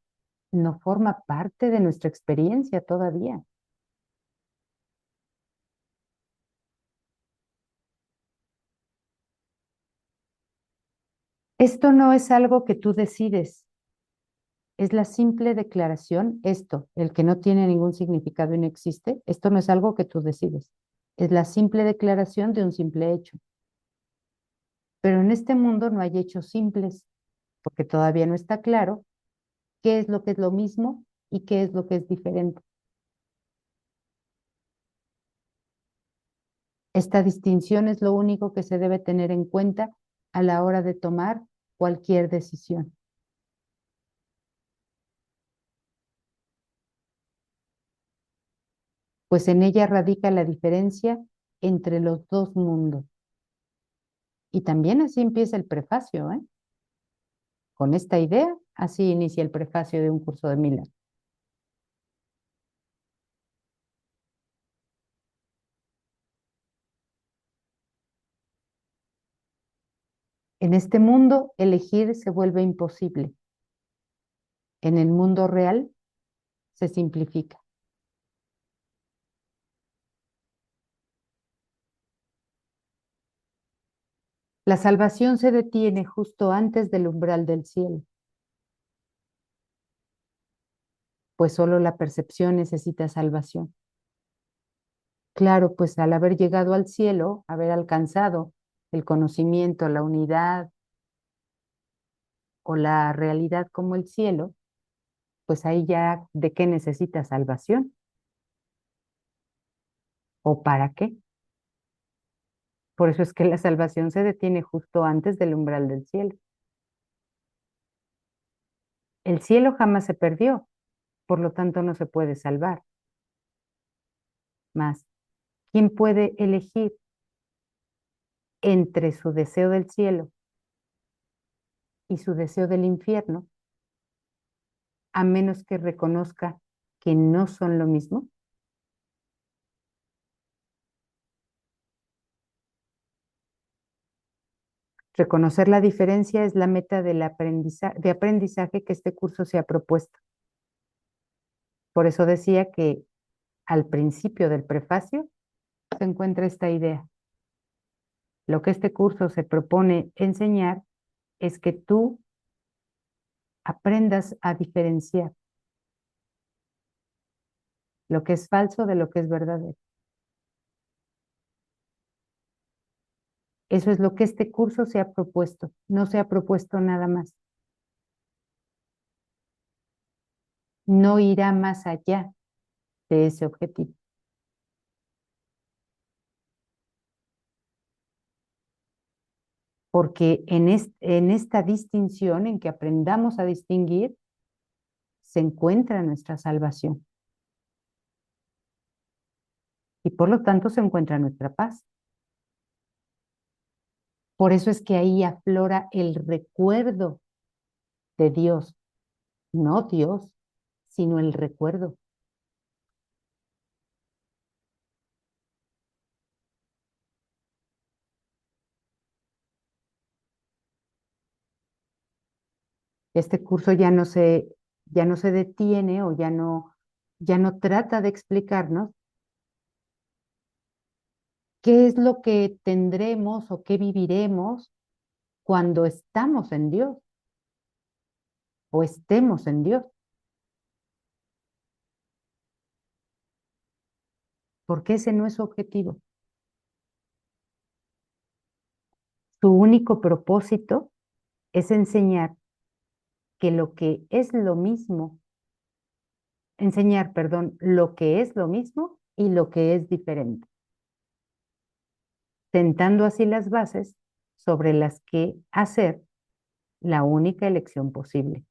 S2: no forma parte de nuestra experiencia todavía. Esto no es algo que tú decides, es la simple declaración, el que no tiene ningún significado y no existe, esto no es algo que tú decides, es la simple declaración de un simple hecho. Pero en este mundo no hay hechos simples, porque todavía no está claro qué es lo que es lo mismo y qué es lo que es diferente. Esta distinción es lo único que se debe tener en cuenta a la hora de tomar cualquier decisión. pues en ella radica la diferencia entre los dos mundos. Y también así empieza el prefacio, ¿eh? Con esta idea, así inicia el prefacio de un curso de milagros. En este mundo, elegir se vuelve imposible. En el mundo real, se simplifica. La salvación se detiene justo antes del umbral del cielo, pues solo la percepción necesita salvación. Claro, pues al haber llegado al cielo, haber alcanzado el conocimiento, la unidad o la realidad como el cielo, pues ahí ya de qué necesita salvación o para qué. Por eso es que la salvación se detiene justo antes del umbral del cielo. El cielo jamás se perdió, por lo tanto no se puede salvar. Más, ¿quién puede elegir entre su deseo del cielo y su deseo del infierno, a menos que reconozca que no son lo mismo? Reconocer la diferencia es la meta del de aprendizaje que este curso se ha propuesto. Por eso decía que al principio del prefacio se encuentra esta idea. Lo que este curso se propone enseñar es que tú aprendas a diferenciar lo que es falso de lo que es verdadero. Eso es lo que este curso se ha propuesto, no se ha propuesto nada más. No irá más allá de ese objetivo. Porque en esta distinción, en que aprendamos a distinguir, se encuentra nuestra salvación. Y por lo tanto se encuentra nuestra paz. Por eso es que ahí aflora el recuerdo de Dios, no Dios, sino el recuerdo. Este curso ya no se detiene o ya no trata de explicarnos qué es lo que tendremos o qué viviremos cuando estamos en Dios o estemos en Dios, porque ese no es su objetivo. Su único propósito es enseñar que lo que es lo mismo, enseñar, perdón, lo que es lo mismo y lo que es diferente, sentando así las bases sobre las que hacer la única elección posible.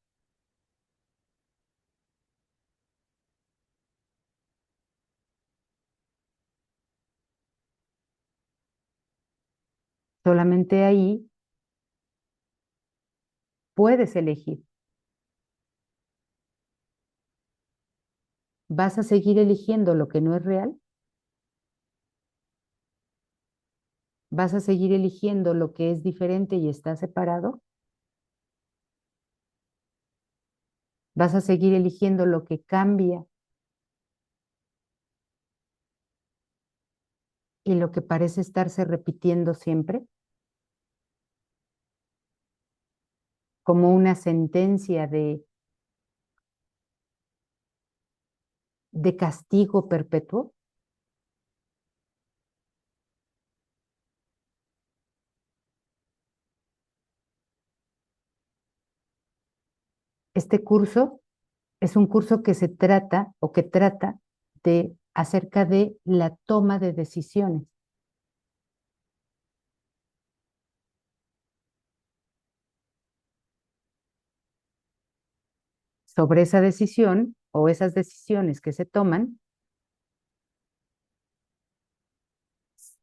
S2: Solamente ahí puedes elegir. ¿Vas a seguir eligiendo lo que no es real? ¿Vas a seguir eligiendo lo que es diferente y está separado? ¿Vas a seguir eligiendo lo que cambia y lo que parece estarse repitiendo siempre? Como una sentencia de castigo perpetuo. Este curso es un curso que se trata o que trata de acerca de la toma de decisiones. Sobre esa decisión o esas decisiones que se toman,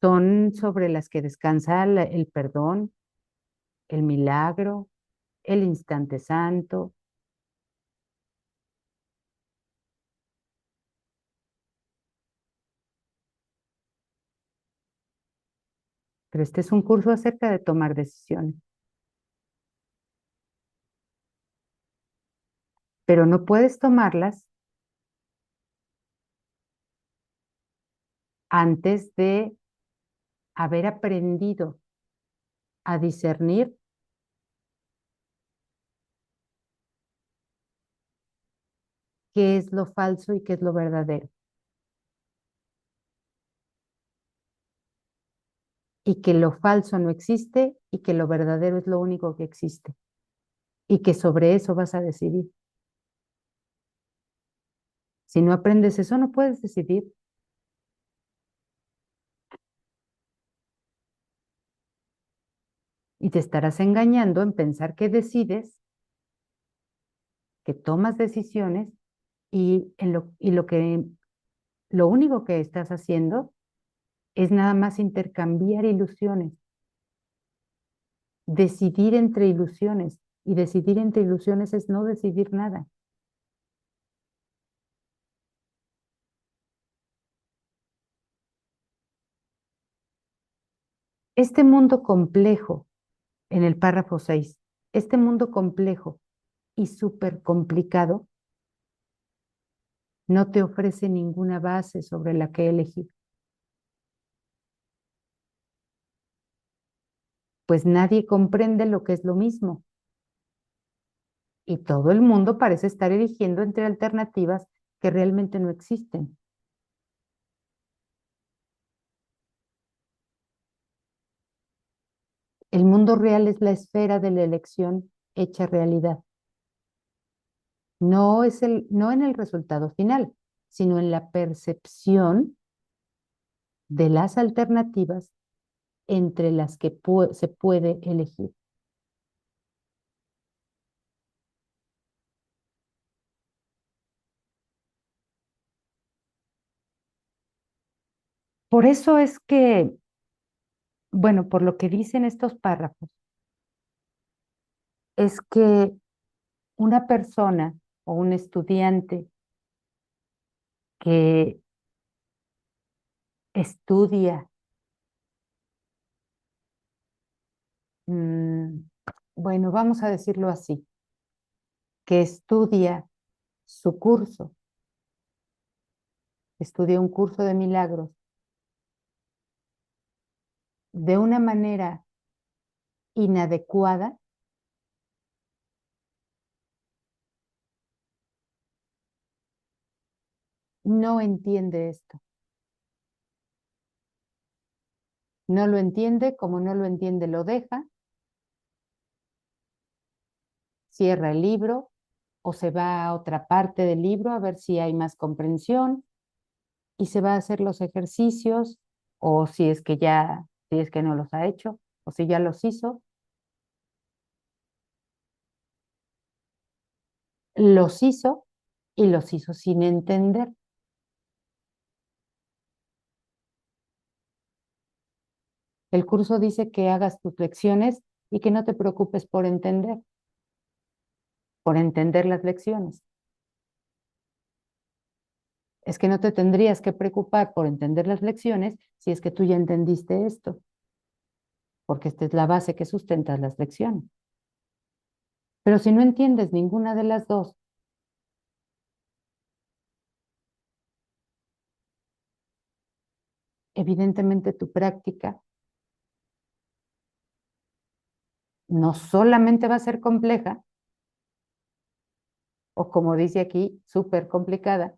S2: son sobre las que descansa el perdón, el milagro, el instante santo. Pero este es un curso acerca de tomar decisiones. Pero no puedes tomarlas antes de haber aprendido a discernir qué es lo falso y qué es lo verdadero. Y que lo falso no existe y que lo verdadero es lo único que existe. Y que sobre eso vas a decidir. Si no aprendes eso, no puedes decidir. Y te estarás engañando en pensar que decides, que tomas decisiones y lo único que estás haciendo es nada más intercambiar ilusiones, decidir entre ilusiones. Y decidir entre ilusiones es no decidir nada. Este mundo complejo, en el párrafo 6, este mundo complejo y súper complicado no te ofrece ninguna base sobre la que elegir. Pues nadie comprende lo que es lo mismo. Y todo el mundo parece estar eligiendo entre alternativas que realmente no existen. El mundo real es la esfera de la elección hecha realidad. No en el resultado final, sino en la percepción de las alternativas entre las que se puede elegir. Por eso es que, bueno, por lo que dicen estos párrafos, es que una persona o un estudiante que estudia, mm, bueno, vamos a decirlo así, que estudia su curso, estudia un curso de milagros de una manera inadecuada, no entiende esto. No lo entiende, como no lo entiende, lo deja, cierra el libro o se va a otra parte del libro a ver si hay más comprensión y se va a hacer los ejercicios o si es que no los ha hecho o si ya los hizo y los hizo sin entender. El curso dice que hagas tus lecciones y que no te preocupes por entender las lecciones. Es que no te tendrías que preocupar por entender las lecciones si es que tú ya entendiste esto, porque esta es la base que sustenta las lecciones. Pero si no entiendes ninguna de las dos, evidentemente tu práctica no solamente va a ser compleja, o como dice aquí, súper complicada,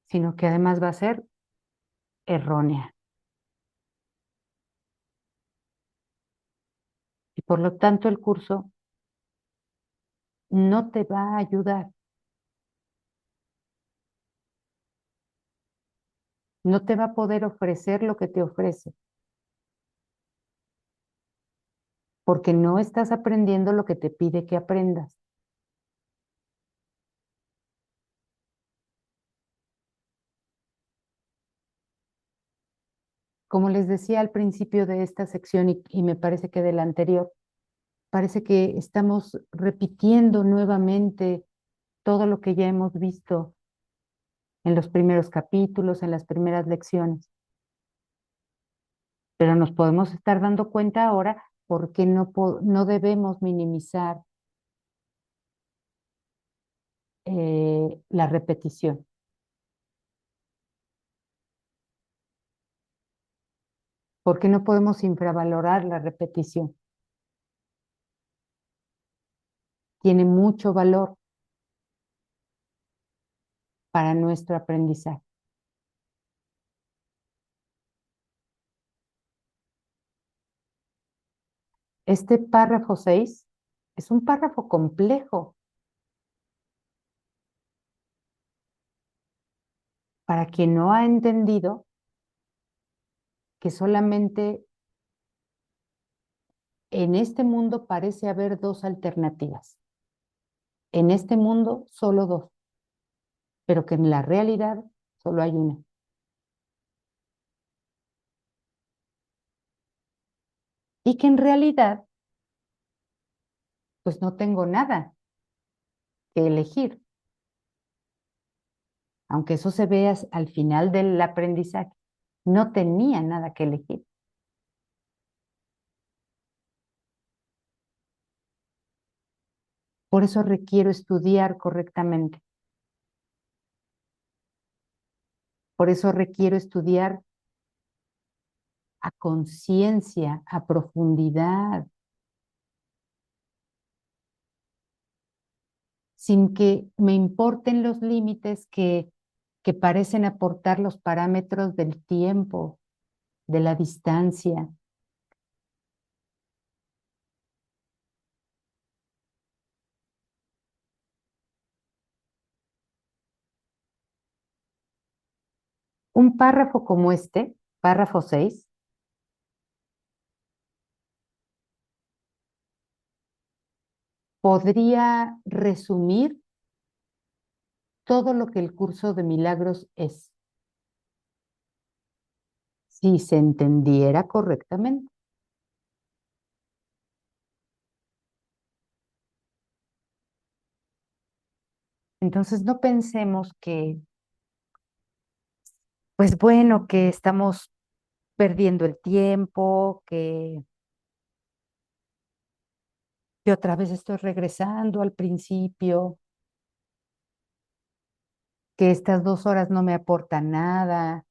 S2: sino que además va a ser errónea. Y por lo tanto el curso no te va a ayudar, no te va a poder ofrecer lo que te ofrece, porque no estás aprendiendo lo que te pide que aprendas. Como les decía al principio de esta sección y me parece que de la anterior, parece que estamos repitiendo nuevamente todo lo que ya hemos visto en los primeros capítulos, en las primeras lecciones. Pero nos podemos estar dando cuenta ahora por qué no debemos minimizar la repetición. ¿Por qué no podemos infravalorar la repetición? Tiene mucho valor para nuestro aprendizaje. Este párrafo 6 es un párrafo complejo para quien no ha entendido que solamente en este mundo parece haber dos alternativas. En este mundo solo dos, pero que en la realidad solo hay una. Y que en realidad pues no tengo nada que elegir, aunque eso se vea al final del aprendizaje. No tenía nada que elegir. Por eso requiero estudiar correctamente. Por eso requiero estudiar a conciencia, a profundidad, sin que me importen los límites que parecen aportar los parámetros del tiempo, de la distancia. Un párrafo como este, párrafo 6, podría resumir todo lo que el curso de milagros es, si se entendiera correctamente. Entonces no pensemos que, pues bueno, que estamos perdiendo el tiempo, que otra vez estoy regresando al principio, que estas 2 horas no me aportan nada.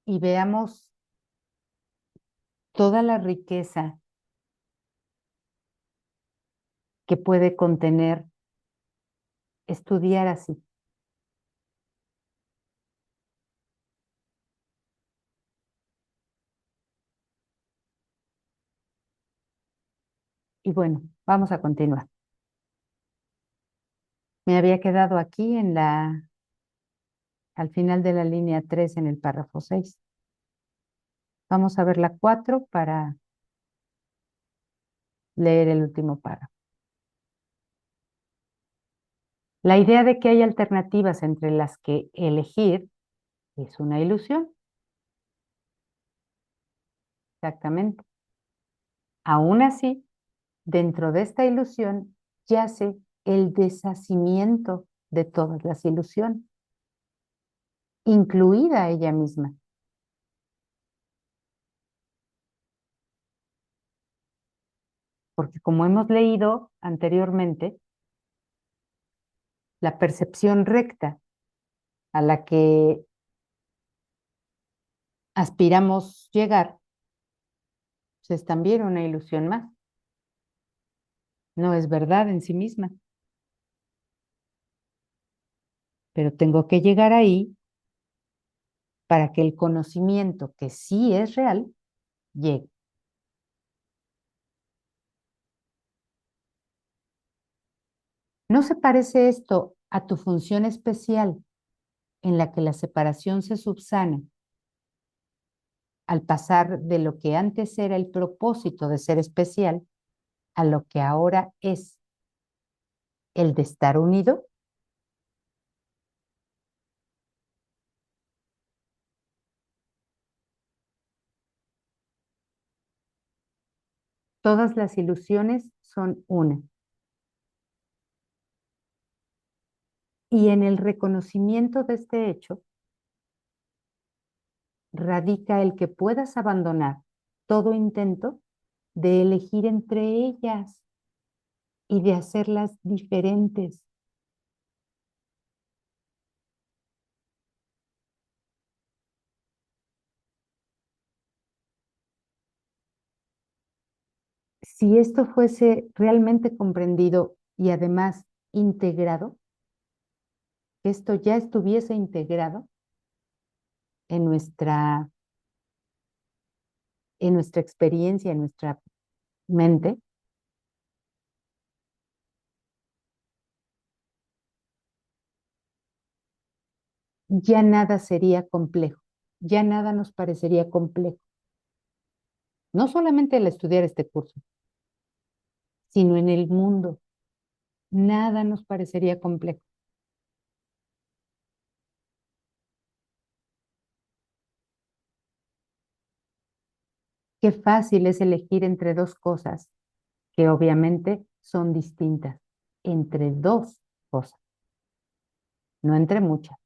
S2: Y veamos toda la riqueza que puede contener estudiar así. Y bueno, vamos a continuar. Me había quedado aquí al final de la línea 3 en el párrafo 6. Vamos a ver la 4 para leer el último párrafo. La idea de que hay alternativas entre las que elegir es una ilusión. Exactamente. Aún así, dentro de esta ilusión yace el deshacimiento de todas las ilusiones, incluida ella misma. Porque como hemos leído anteriormente, la percepción recta a la que aspiramos llegar, pues es también una ilusión más. No es verdad en sí misma. Pero tengo que llegar ahí para que el conocimiento que sí es real llegue. ¿No se parece esto a tu función especial en la que la separación se subsana al pasar de lo que antes era el propósito de ser especial a lo que ahora es el de estar unido. Todas las ilusiones son una. Y en el reconocimiento de este hecho radica el que puedas abandonar todo intento de elegir entre ellas y de hacerlas diferentes. Si esto fuese realmente comprendido y además integrado, que esto ya estuviese integrado en nuestra experiencia, en nuestra mente, ya nada sería complejo, ya nada nos parecería complejo. No solamente al estudiar este curso, sino en el mundo, nada nos parecería complejo. Qué fácil es elegir entre dos cosas que obviamente son distintas, entre dos cosas, no entre muchas.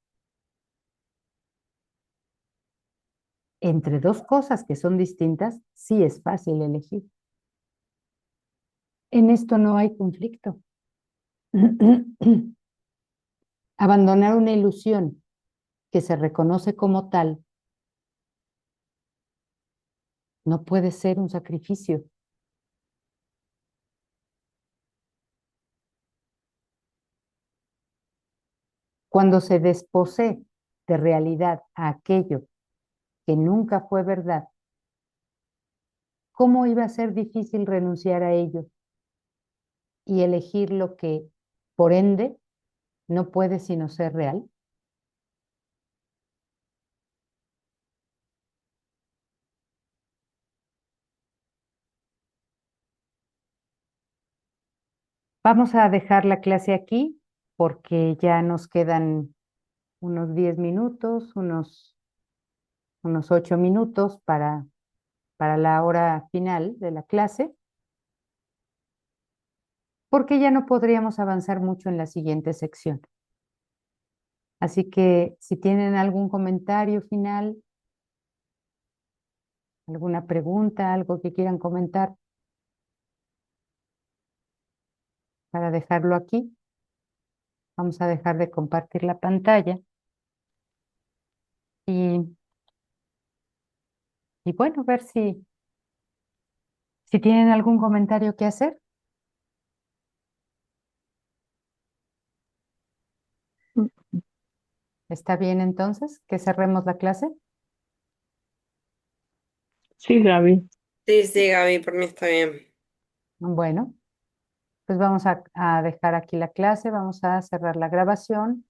S2: Entre dos cosas que son distintas, sí es fácil elegir. En esto no hay conflicto. Abandonar una ilusión que se reconoce como tal no puede ser un sacrificio. Cuando se desposee de realidad a aquello que nunca fue verdad, ¿cómo iba a ser difícil renunciar a ello y elegir lo que, por ende, no puede sino ser real? Vamos a dejar la clase aquí porque ya nos quedan unos 10 minutos, unos 8 minutos para la hora final de la clase, porque ya no podríamos avanzar mucho en la siguiente sección. Así que si tienen algún comentario final, alguna pregunta, algo que quieran comentar para dejarlo aquí, vamos a dejar de compartir la pantalla y, y bueno, ver si tienen algún comentario que hacer. ¿Está bien entonces que cerremos la clase?
S4: Sí, Gaby.
S1: Sí, sí, Gaby, por mí está bien.
S2: Bueno, pues vamos a dejar aquí la clase, vamos a cerrar la grabación